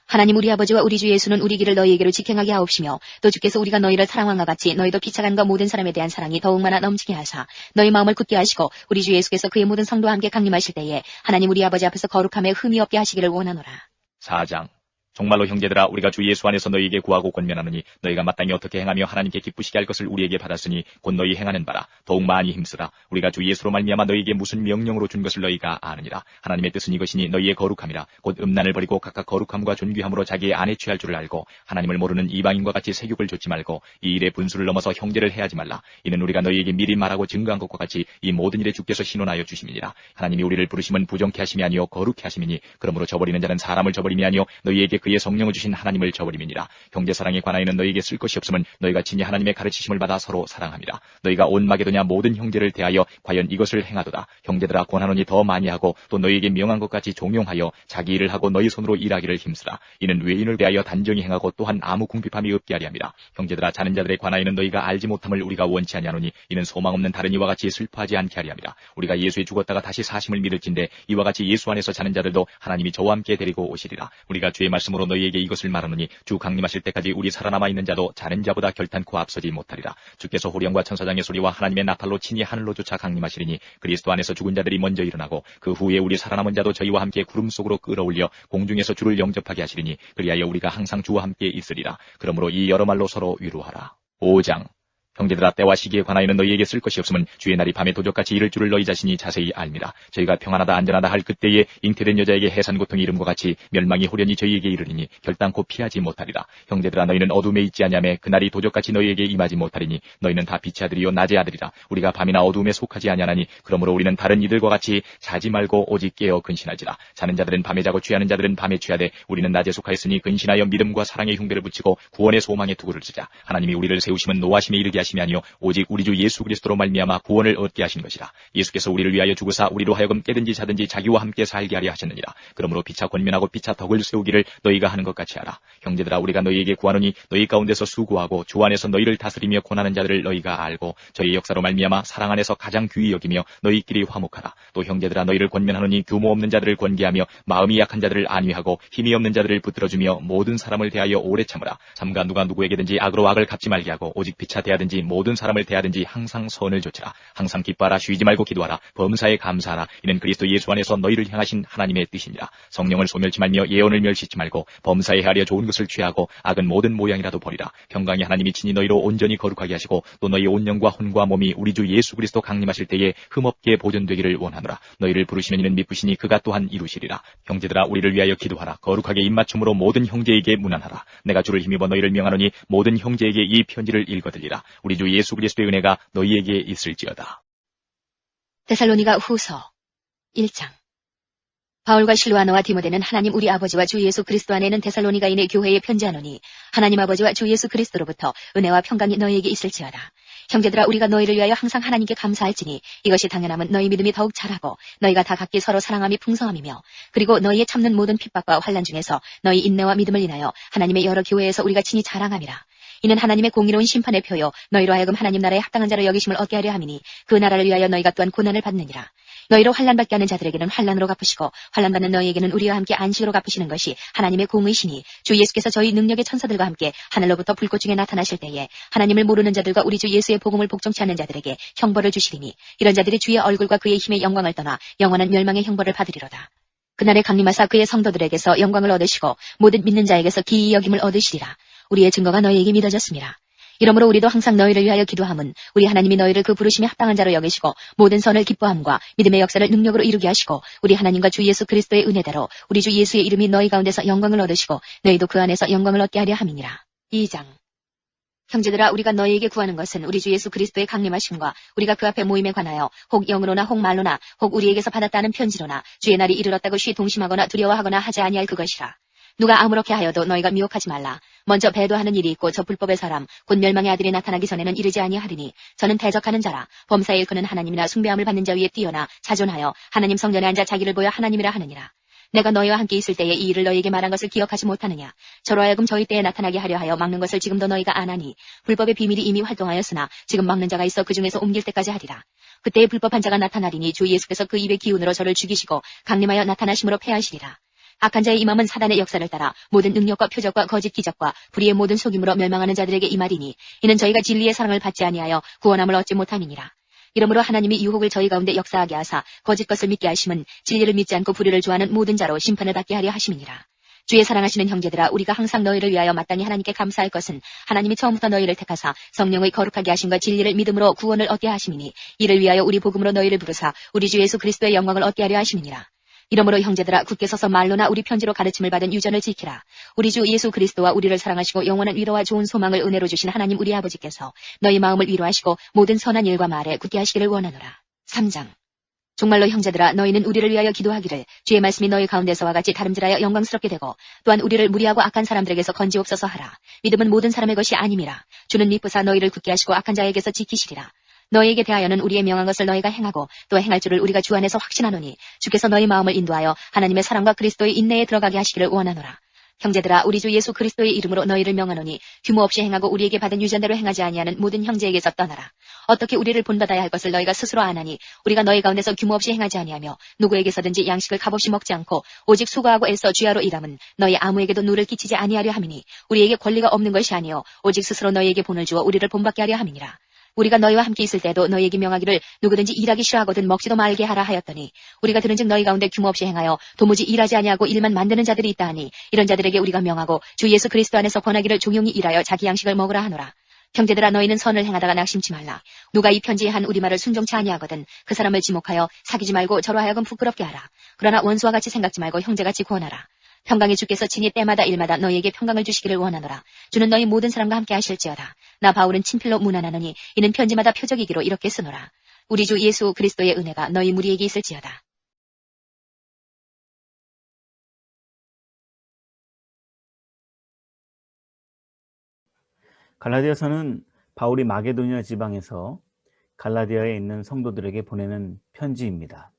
Speaker 2: 하나님 우리 아버지와 우리 주 예수는 우리 길을 너희에게로 직행하게 하옵시며 또 주께서 우리가 너희를 사랑함과 같이 너희도 피차간과 모든 사람에 대한 사랑이 더욱 많아 넘치게 하사 너희 마음을 굳게 하시고 우리 주 예수께서 그의 모든 성도와 함께 강림하실 때에 하나님 우리 아버지 앞에서 거룩함에 흠이 없게 하시기를 원하노라.
Speaker 3: 4장. 정말로 형제들아 우리가 주 예수 안에서 너희에게 구하고 권면하노니 너희가 마땅히 어떻게 행하며 하나님께 기쁘시게 할 것을 우리에게 받았으니 곧 너희 행하는 바라. 더욱 많이 힘쓰라. 우리가 주 예수로 말미암아 너희에게 무슨 명령으로 준 것을 너희가 아느니라. 하나님의 뜻은 이것이니 너희의 거룩함이라. 곧 음란을 버리고 각각 거룩함과 존귀함으로 자기의 안에 취할 줄을 알고 하나님을 모르는 이방인과 같이 세욕을 좇지 말고 이 일의 분수를 넘어서 형제를 해하지 말라. 이는 우리가 너희에게 미리 말하고 증거한 것과 같이 이 모든 일에 주께서 신원하여 주심이니라. 하나님이 우리를 부르심은 부정케 하심이 아니요 거룩케 하심이니 그러므로 저버리는 자는 사람을 저버림이 아니요 너희에게 그의 성령을 주신 하나님을 저버림이니라. 형제 사랑에 관하여는 너희에게 쓸 것이 없음은 너희가 친히 하나님의 가르치심을 받아 서로 사랑함이라. 너희가 온 마게도냐 모든 형제를 대하여 과연 이것을 행하도다. 형제들아 권하노니 더 많이 하고 또 너희에게 명한 것 같이 종용하여 자기 일을 하고 너희 손으로 일하기를 힘쓰라. 이는 외인을 대하여 단정히 행하고 또한 아무 궁핍함이 없게 하려 함이라. 형제들아 자는 자들에 관하여는 너희가 알지 못함을 우리가 원치 아니하노니 이는 소망 없는 다른 이와 같이 슬퍼하지 않게 하려 함이라. 우리가 예수에 죽었다가 다시 사심을 믿을진대 이와 같이 예수 안에서 자는 자들도 하나님이 저와 함께 데리고 오시리라. 우리가 주의 말씀으로 너희에게 이것을 말하노니 주 강림하실 때까지 우리 살아남아 있는 자도 자는 자보다 결탄코 앞서지 못하리라. 주께서 호령과 천사장의 소리와 하나님의 나팔로 친히 하늘로 쫓아 강림하시리니 그리스도 안에서 죽은 자들이 먼저 일어나고 그 후에 우리 살아남은 자도 저희와 함께 구름 속으로 끌어올려 공중에서 주를 영접하게 하시리니 그리하여 우리가 항상 주와 함께 있으리라. 그러므로 이 여러 말로 서로 위로하라. 5장. 형제들아, 때와 시기에 관하여는 너희에게 쓸 것이 없으면 주의 날이 밤에 도적같이 이를 줄을 너희 자신이 자세히 알미라. 저희가 평안하다 안전하다 할 그때에 잉태된 여자에게 해산 고통이 이름과 같이 멸망이 호련히 저희에게 이르리니 결단코 피하지 못하리라. 형제들아, 너희는 어둠에 있지 아니하며 그날이 도적같이 너희에게 임하지 못하리니 너희는 다 빛의 아들이요 낮의 아들이라. 우리가 밤이나 어둠에 속하지 아니하나니 그러므로 우리는 다른 이들과 같이 자지 말고 오직 깨어 근신하지라. 자는 자들은 밤에 자고 취하는 자들은 밤에 취하되 우리는 낮에 속하였으니 근신하여 믿음과 사랑의 흉배를 붙이고 구원의 소망의 투구를 쓰자. 하나님이 우리를 세우심은 노하심에 이르게 하심이 아니요 오직 우리 주 예수 그리스도로 말미암아 구원을 얻게 하신 것이라. 예수께서 우리를 위하여 죽으사 우리로 하여금 깨든지 자든지 자기와 함께 살게 하려 하셨느니라. 그러므로 피차 권면하고 피차 덕을 세우기를 너희가 하는 것 같이 하라. 형제들아, 우리가 너희에게 구하노니 너희 가운데서 수고하고 주 안에서 너희를 다스리며 권하는 자들을 너희가 알고 저희 역사로 말미암아 사랑 안에서 가장 귀히 여기며 너희끼리 화목하라. 또 형제들아, 너희를 권면하노니 규모 없는 자들을 권계하며 마음이 약한 자들을 안위하고 힘이 없는 자들을 붙들어주며 모든 사람을 대하여 오래 참으라. 삼가 누가 누구에게든지 악으로 악을 갚지 말게 하고 오직 피차 대하든지 모든 사람을 대하든지 항상 선을 조치라. 항상 기뻐하라. 쉬지 말고 기도하라. 범사에 감사하라. 이는 그리스도 예수 안에서 너희를 향하신 하나님의 뜻이니라. 성령을 소멸치 말며 예언을 멸시치 말고 범사에 헤아려 좋은 것을 취하고 악은 모든 모양이라도 버리라. 평강의 하나님이 친히 너희로 온전히 거룩하게 하시고 또 너희 온 영과 혼과 몸이 우리 주 예수 그리스도 강림하실 때에 흠없게 보존되기를 원하노라. 너희를 부르시면 이는 미쁘시니 그가 또한 이루시리라. 형제들아, 우리를 위하여 기도하라. 거룩하게 입맞춤으로 모든 형제에게 문안하라. 내가 주를 힘입어 너희를 명하노니 모든 형제에게 이 편지를 읽어들리라. 우리 주 예수 그리스도의 은혜가 너희에게 있을지어다.
Speaker 2: 데살로니가 후서 1장. 바울과 실로아노와 디모데는 하나님 우리 아버지와 주 예수 그리스도 안에 있는 데살로니가인의 교회에 편지하노니 하나님 아버지와 주 예수 그리스도로부터 은혜와 평강이 너희에게 있을지어다. 형제들아, 우리가 너희를 위하여 항상 하나님께 감사할지니 이것이 당연함은 너희 믿음이 더욱 자라고 너희가 다 각기 서로 사랑함이 풍성함이며 그리고 너희의 참는 모든 핍박과 환난 중에서 너희 인내와 믿음을 인하여 하나님의 여러 교회에서 우리가 친히 자랑함이라. 이는 하나님의 공의로운 심판의 표요 너희로 하여금 하나님 나라에 합당한 자로 여기심을 얻게 하려 함이니 그 나라를 위하여 너희가 또한 고난을 받느니라. 너희로 환난받게 하는 자들에게는 환난으로 갚으시고 환난받는 너희에게는 우리와 함께 안식으로 갚으시는 것이 하나님의 공의시니 주 예수께서 저희 능력의 천사들과 함께 하늘로부터 불꽃 중에 나타나실 때에 하나님을 모르는 자들과 우리 주 예수의 복음을 복종치 않는 자들에게 형벌을 주시리니 이런 자들이 주의 얼굴과 그의 힘의 영광을 떠나 영원한 멸망의 형벌을 받으리로다. 그날에 강림하사 그의 성도들에게서 영광을 얻으시고 모든 믿는 자에게서 기이 여김을 얻으시리라. 우리의 증거가 너희에게 믿어졌습니다. 이러므로 우리도 항상 너희를 위하여 기도함은 우리 하나님이 너희를 그 부르심에 합당한 자로 여기시고 모든 선을 기뻐함과 믿음의 역사를 능력으로 이루게 하시고 우리 하나님과 주 예수 그리스도의 은혜대로 우리 주 예수의 이름이 너희 가운데서 영광을 얻으시고 너희도 그 안에서 영광을 얻게 하려 함이니라. 2장. 형제들아, 우리가 너희에게 구하는 것은 우리 주 예수 그리스도의 강림하심과 우리가 그 앞에 모임에 관하여 혹 영으로나 혹 말로나 혹 우리에게서 받았다는 편지로나 주의 날이 이르렀다고 쉬 동심하거나 두려워하거나 하지 아니할 그것이라. 누가 아무렇게 하여도 너희가 미혹하지 말라. 먼저 배도하는 일이 있고 저 불법의 사람 곧 멸망의 아들이 나타나기 전에는 이르지 아니하리니 저는 대적하는 자라. 범사에 일컫는 하나님이나 숭배함을 받는 자 위에 뛰어나 자존하여 하나님 성전에 앉아 자기를 보여 하나님이라 하느니라. 내가 너희와 함께 있을 때에 이 일을 너희에게 말한 것을 기억하지 못하느냐. 저로 하여금 저희 때에 나타나게 하려 하여 막는 것을 지금도 너희가 안 하니 불법의 비밀이 이미 활동하였으나 지금 막는 자가 있어 그 중에서 옮길 때까지 하리라. 그때에 불법한 자가 나타나리니 주 예수께서 그 입의 기운으로 저를 죽이시고 강림하여 나타나심으로 패하시리라. 악한 자의 임함은 사단의 역사를 따라 모든 능력과 표적과 거짓 기적과 불의의 모든 속임으로 멸망하는 자들에게 임하리니 이는 저희가 진리의 사랑을 받지 아니하여 구원함을 얻지 못함이니라. 이러므로 하나님이 유혹을 저희 가운데 역사하게 하사 거짓 것을 믿게 하심은 진리를 믿지 않고 불의를 좋아하는 모든 자로 심판을 받게 하려 하심이니라. 주의 사랑하시는 형제들아, 우리가 항상 너희를 위하여 마땅히 하나님께 감사할 것은 하나님이 처음부터 너희를 택하사 성령의 거룩하게 하심과 진리를 믿음으로 구원을 얻게 하심이니 이를 위하여 우리 복음으로 너희를 부르사 우리 주 예수 그리스도의 영광을 얻게 하려 하심이니라. 이러므로 형제들아, 굳게 서서 말로나 우리 편지로 가르침을 받은 유전을 지키라. 우리 주 예수 그리스도와 우리를 사랑하시고 영원한 위로와 좋은 소망을 은혜로 주신 하나님 우리 아버지께서 너희 마음을 위로하시고 모든 선한 일과 말에 굳게 하시기를 원하노라. 3장. 정말로 형제들아, 너희는 우리를 위하여 기도하기를 주의 말씀이 너희 가운데서와 같이 다름질하여 영광스럽게 되고 또한 우리를 무리하고 악한 사람들에게서 건지옵소서 하라. 믿음은 모든 사람의 것이 아님이라. 주는 미쁘사 너희를 굳게 하시고 악한 자에게서 지키시리라. 너희에게 대하여는 우리의 명한 것을 너희가 행하고 또 행할 줄을 우리가 주 안에서 확신하노니 주께서 너희 마음을 인도하여 하나님의 사랑과 그리스도의 인내에 들어가게 하시기를 원하노라. 형제들아, 우리 주 예수 그리스도의 이름으로 너희를 명하노니 규모 없이 행하고 우리에게 받은 유전대로 행하지 아니하는 모든 형제에게서 떠나라. 어떻게 우리를 본받아야 할 것을 너희가 스스로 아나니 우리가 너희 가운데서 규모 없이 행하지 아니하며 누구에게서든지 양식을 값없이 먹지 않고 오직 수고하고 애써 주야로 일함은 너희 아무에게도 누를 끼치지 아니하려 함이니 우리에게 권리가 없는 것이 아니요 오직 스스로 너희에게 본을 주어 우리를 본받게 하려 함이니라. 우리가 너희와 함께 있을 때도 너희에게 명하기를 누구든지 일하기 싫어하거든 먹지도 말게 하라 하였더니 우리가 들은즉 너희 가운데 규모 없이 행하여 도무지 일하지 아니하고 일만 만드는 자들이 있다 하니 이런 자들에게 우리가 명하고 주 예수 그리스도 안에서 권하기를 종용히 일하여 자기 양식을 먹으라 하노라. 형제들아 너희는 선을 행하다가 낙심치 말라. 누가 이 편지에 한 우리말을 순종치 아니하거든 그 사람을 지목하여 사귀지 말고 저로 하여금 부끄럽게 하라. 그러나 원수와 같이 생각지 말고 형제같이 구원하라. 평강의 주께서 친히 때마다 일마다 너희에게 평강을 주시기를 원하노라. 주는 너희 모든 사람과 함께 하실지어다. 나 바울은 친필로 문안하노니 이는 편지마다 표적이기로 이렇게 쓰노라. 우리 주 예수 그리스도의 은혜가 너희 무리에게 있을지어다.
Speaker 1: 갈라디아서는 바울이 마게도니아 지방에서 갈라디아에 있는 성도들에게 보내는 편지입니다.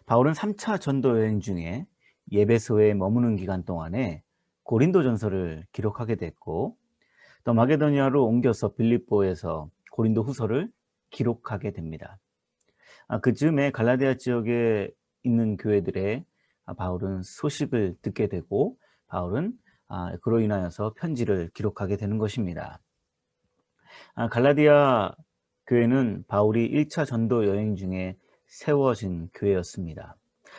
Speaker 1: 바울은 3차 전도 여행 중에 예배소에 머무는 기간 동안에 고린도전서를 기록하게 됐고, 또 마게도니아로 옮겨서 빌립보에서 고린도 후서를 기록하게 됩니다. 그쯤에 갈라디아 지역에 있는 교회들의 바울은 소식을 듣게 되고, 바울은 그로 인하여서 편지를 기록하게 되는 것입니다. 갈라디아 교회는 바울이 1차 전도 여행 중에 세워진 교회였습니다.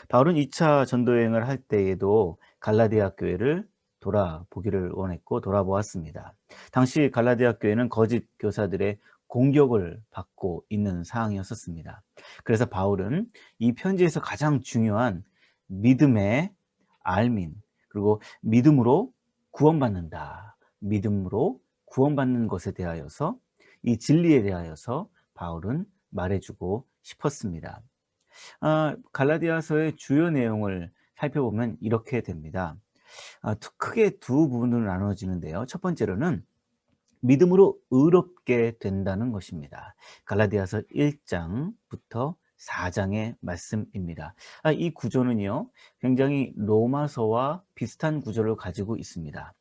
Speaker 1: 바울은 2차 전도 여행을 할 때에도 갈라디아 교회를 돌아보기를 원했고 돌아보았습니다. 당시 갈라디아 교회는 거짓 교사들의 공격을 받고 있는 상황이었습니다. 그래서 바울은 이 편지에서 가장 중요한 믿음의 알민, 그리고 믿음으로 구원받는다, 믿음으로 구원받는 것에 대하여서, 이 진리에 대하여서 바울은 말해주고 싶었습니다. 갈라디아서의 주요 내용을 살펴보면 이렇게 됩니다. 크게 두 부분으로 나눠지는데요. 첫 번째로는 믿음으로 의롭게 된다는 것입니다. 갈라디아서 1장부터 4장의 말씀입니다. 이 구조는요, 굉장히 로마서와 비슷한 구조를 가지고 있습니다.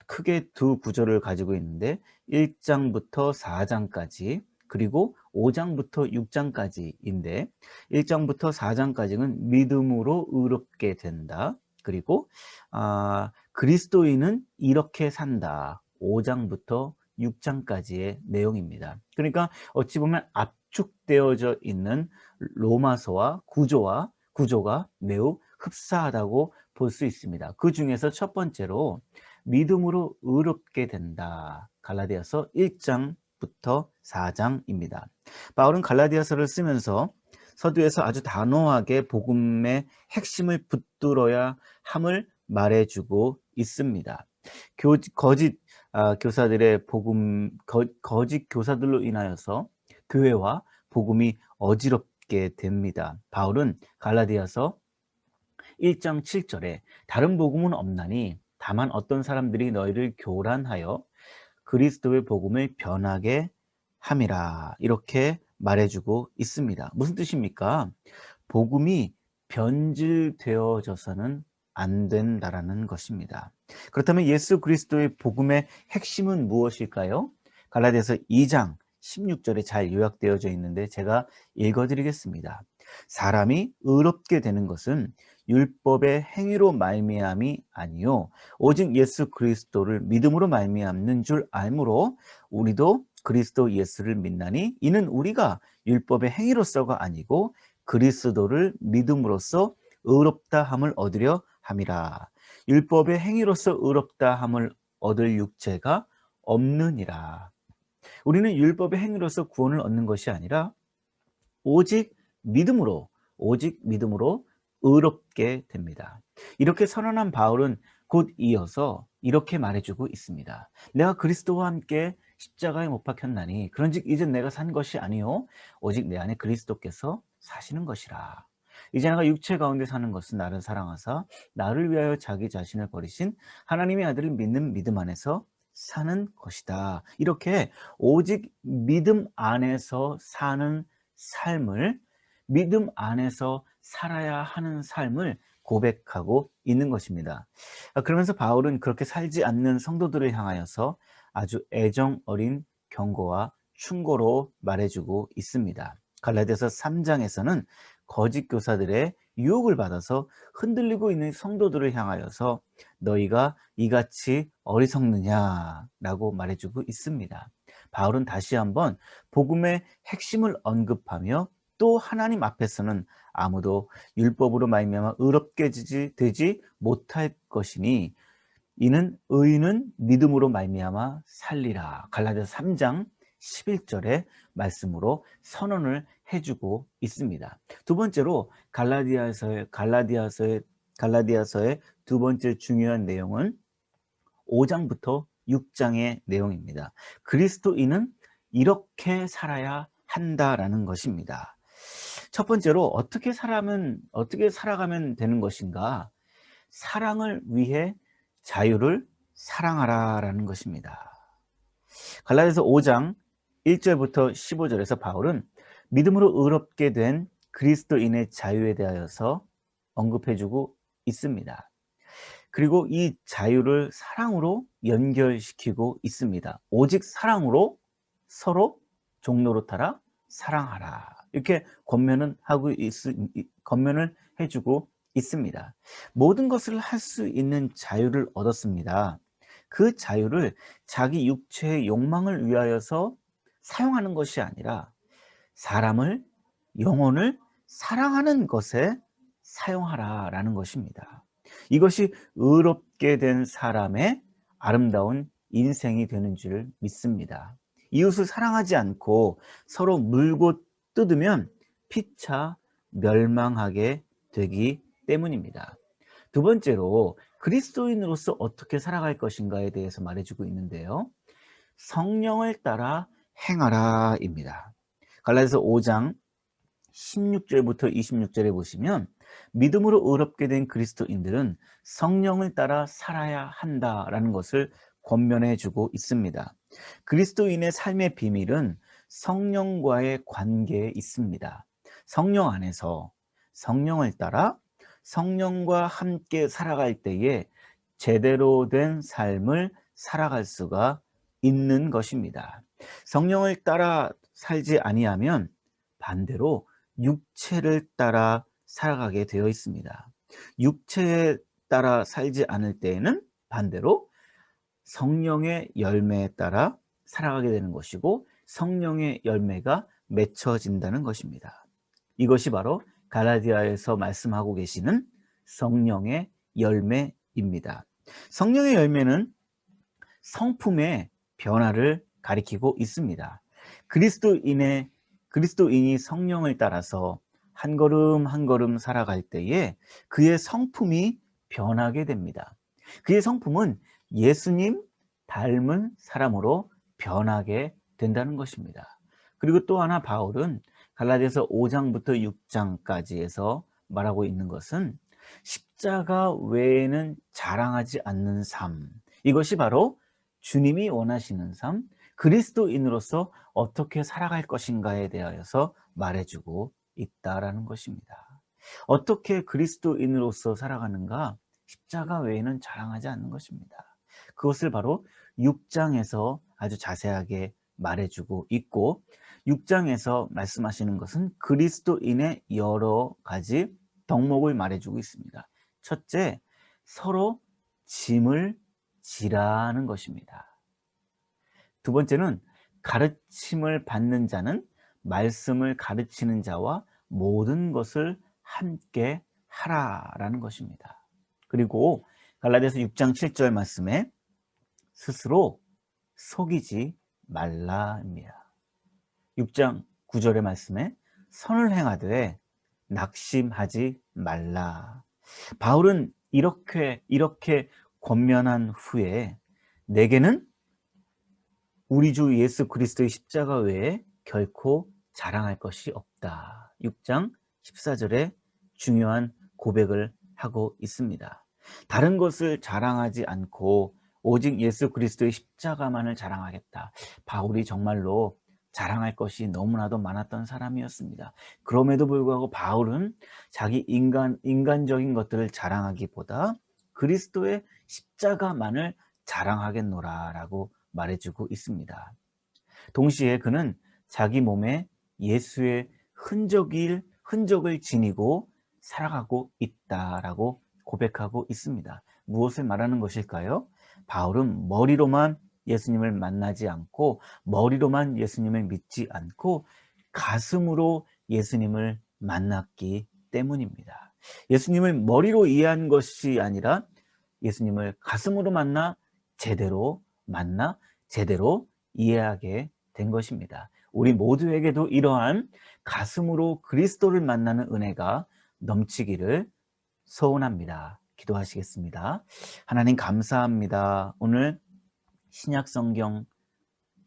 Speaker 1: 크게 두 구조를 가지고 있는데 1장부터 4장까지, 그리고 5장부터 6장까지인데 1장부터 4장까지는 믿음으로 의롭게 된다. 그리고 그리스도인은 이렇게 산다. 5장부터 6장까지의 내용입니다. 그러니까 어찌 보면 압축되어져 있는 로마서와 구조가 매우 흡사하다고 볼 수 있습니다. 그 중에서 첫 번째로 믿음으로 의롭게 된다. 갈라디아서 1장부터 4장입니다. 바울은 갈라디아서를 쓰면서 서두에서 아주 단호하게 복음의 핵심을 붙들어야 함을 말해주고 있습니다. 거짓 교사들의 거짓 교사들로 인하여서 교회와 복음이 어지럽게 됩니다. 바울은 갈라디아서 1장 7절에 다른 복음은 없나니 다만 어떤 사람들이 너희를 교란하여 그리스도의 복음을 변하게 함이라, 이렇게 말해주고 있습니다. 무슨 뜻입니까? 복음이 변질되어져서는 안 된다라는 것입니다. 그렇다면 예수 그리스도의 복음의 핵심은 무엇일까요? 갈라디아서 2장 16절에 잘 요약되어져 있는데 제가 읽어드리겠습니다. 사람이 의롭게 되는 것은 율법의 행위로 말미암이 아니요 오직 예수 그리스도를 믿음으로 말미암는 줄 알므로 우리도 그리스도 예수를 믿나니 이는 우리가 율법의 행위로서가 아니고 그리스도를 믿음으로써 의롭다 함을 얻으려 함이라. 율법의 행위로서 의롭다 함을 얻을 육체가 없느니라. 우리는 율법의 행위로서 구원을 얻는 것이 아니라 오직 믿음으로 의롭게 됩니다. 이렇게 선언한 바울은 곧 이어서 이렇게 말해주고 있습니다. 내가 그리스도와 함께 십자가에 못 박혔나니 그런즉 이제 내가 산 것이 아니요 오직 내 안에 그리스도께서 사시는 것이라. 이제 내가 육체 가운데 사는 것은 나를 사랑하사 나를 위하여 자기 자신을 버리신 하나님의 아들을 믿는 믿음 안에서 사는 것이다. 이렇게 오직 믿음 안에서 사는 삶을, 믿음 안에서 살아야 하는 삶을 고백하고 있는 것입니다. 그러면서 바울은 그렇게 살지 않는 성도들을 향하여서 아주 애정 어린 경고와 충고로 말해주고 있습니다. 갈라디아서 3장에서는 거짓 교사들의 유혹을 받아서 흔들리고 있는 성도들을 향하여서 너희가 이같이 어리석느냐라고 말해주고 있습니다. 바울은 다시 한번 복음의 핵심을 언급하며 또 하나님 앞에서는 아무도 율법으로 말미암아 의롭게 되지 못할 것이니 이는 의인은 믿음으로 말미암아 살리라. 갈라디아서 3장 11절의 말씀으로 선언을 해주고 있습니다. 두 번째로 갈라디아서의 두 번째 중요한 내용은 5장부터 6장의 내용입니다. 그리스도인은 이렇게 살아야 한다라는 것입니다. 첫 번째로 어떻게 살아가면 되는 것인가? 사랑을 위해 자유를 사랑하라라는 것입니다. 갈라디아서 5장 1절부터 15절에서 바울은 믿음으로 의롭게 된 그리스도인의 자유에 대하여서 언급해주고 있습니다. 그리고 이 자유를 사랑으로 연결시키고 있습니다. 오직 사랑으로 서로 종노릇하라, 사랑하라. 이렇게 권면을 해주고 있습니다. 모든 것을 할 수 있는 자유를 얻었습니다. 그 자유를 자기 육체의 욕망을 위하여서 사용하는 것이 아니라 사람을, 영혼을 사랑하는 것에 사용하라라는 것입니다. 이것이 의롭게 된 사람의 아름다운 인생이 되는 줄 믿습니다. 이웃을 사랑하지 않고 서로 물고 뜯으면 피차 멸망하게 되기 때문입니다. 두 번째로 그리스도인으로서 어떻게 살아갈 것인가에 대해서 말해주고 있는데요. 성령을 따라 행하라입니다. 갈라디아서 5장 16절부터 26절에 보시면 믿음으로 의롭게 된 그리스도인들은 성령을 따라 살아야 한다라는 것을 권면해 주고 있습니다. 그리스도인의 삶의 비밀은 성령과의 관계에 있습니다. 성령 안에서 성령을 따라 성령과 함께 살아갈 때에 제대로 된 삶을 살아갈 수가 있는 것입니다. 성령을 따라 살지 아니하면 반대로 육체를 따라 살아가게 되어 있습니다. 육체에 따라 살지 않을 때에는 반대로 성령의 열매에 따라 살아가게 되는 것이고 성령의 열매가 맺혀진다는 것입니다. 이것이 바로 갈라디아에서 말씀하고 계시는 성령의 열매입니다. 성령의 열매는 성품의 변화를 가리키고 있습니다. 그리스도인이 성령을 따라서 한 걸음 한 걸음 살아갈 때에 그의 성품이 변하게 됩니다. 그의 성품은 예수님 닮은 사람으로 변하게 된다는 것입니다. 그리고 또 하나 바울은 갈라디아서 5장부터 6장까지에서 말하고 있는 것은 십자가 외에는 자랑하지 않는 삶, 이것이 바로 주님이 원하시는 삶, 그리스도인으로서 어떻게 살아갈 것인가에 대하여서 말해주고 있다라는 것입니다. 어떻게 그리스도인으로서 살아가는가? 십자가 외에는 자랑하지 않는 것입니다. 그것을 바로 6장에서 아주 자세하게 말해주고 있고 6장에서 말씀하시는 것은 그리스도인의 여러 가지 덕목을 말해주고 있습니다. 첫째, 서로 짐을 지라는 것입니다. 두 번째는 가르침을 받는 자는 말씀을 가르치는 자와 모든 것을 함께 하라라는 것입니다. 그리고 갈라디아서 6장 7절 말씀에 스스로 속이지 말라입니다. 6장 9절의 말씀에 선을 행하되 낙심하지 말라. 바울은 이렇게 권면한 후에 내게는 우리 주 예수 그리스도의 십자가 외에 결코 자랑할 것이 없다. 6장 14절에 중요한 고백을 하고 있습니다. 다른 것을 자랑하지 않고 오직 예수 그리스도의 십자가만을 자랑하겠다. 바울이 정말로 자랑할 것이 너무나도 많았던 사람이었습니다. 그럼에도 불구하고 바울은 자기 인간적인 것들을 자랑하기보다 그리스도의 십자가만을 자랑하겠노라라고 말해주고 있습니다. 동시에 그는 자기 몸에 예수의 흔적을 지니고 살아가고 있다라고 고백하고 있습니다. 무엇을 말하는 것일까요? 바울은 머리로만 예수님을 만나지 않고 머리로만 예수님을 믿지 않고 가슴으로 예수님을 만났기 때문입니다. 예수님을 머리로 이해한 것이 아니라 예수님을 가슴으로 만나 제대로 이해하게 된 것입니다. 우리 모두에게도 이러한 가슴으로 그리스도를 만나는 은혜가 넘치기를 소원합니다. 기도하시겠습니다. 하나님 감사합니다. 오늘 신약 성경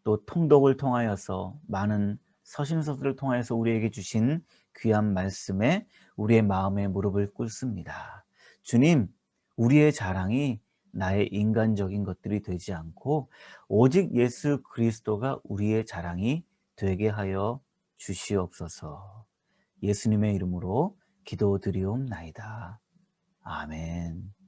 Speaker 1: 또 통독을 통하여서 많은 서신서들을 통하여서 우리에게 주신 귀한 말씀에 우리의 마음에 무릎을 꿇습니다. 주님, 우리의 자랑이 나의 인간적인 것들이 되지 않고 오직 예수 그리스도가 우리의 자랑이 되게 하여 주시옵소서. 예수님의 이름으로 기도드리옵나이다. 아멘.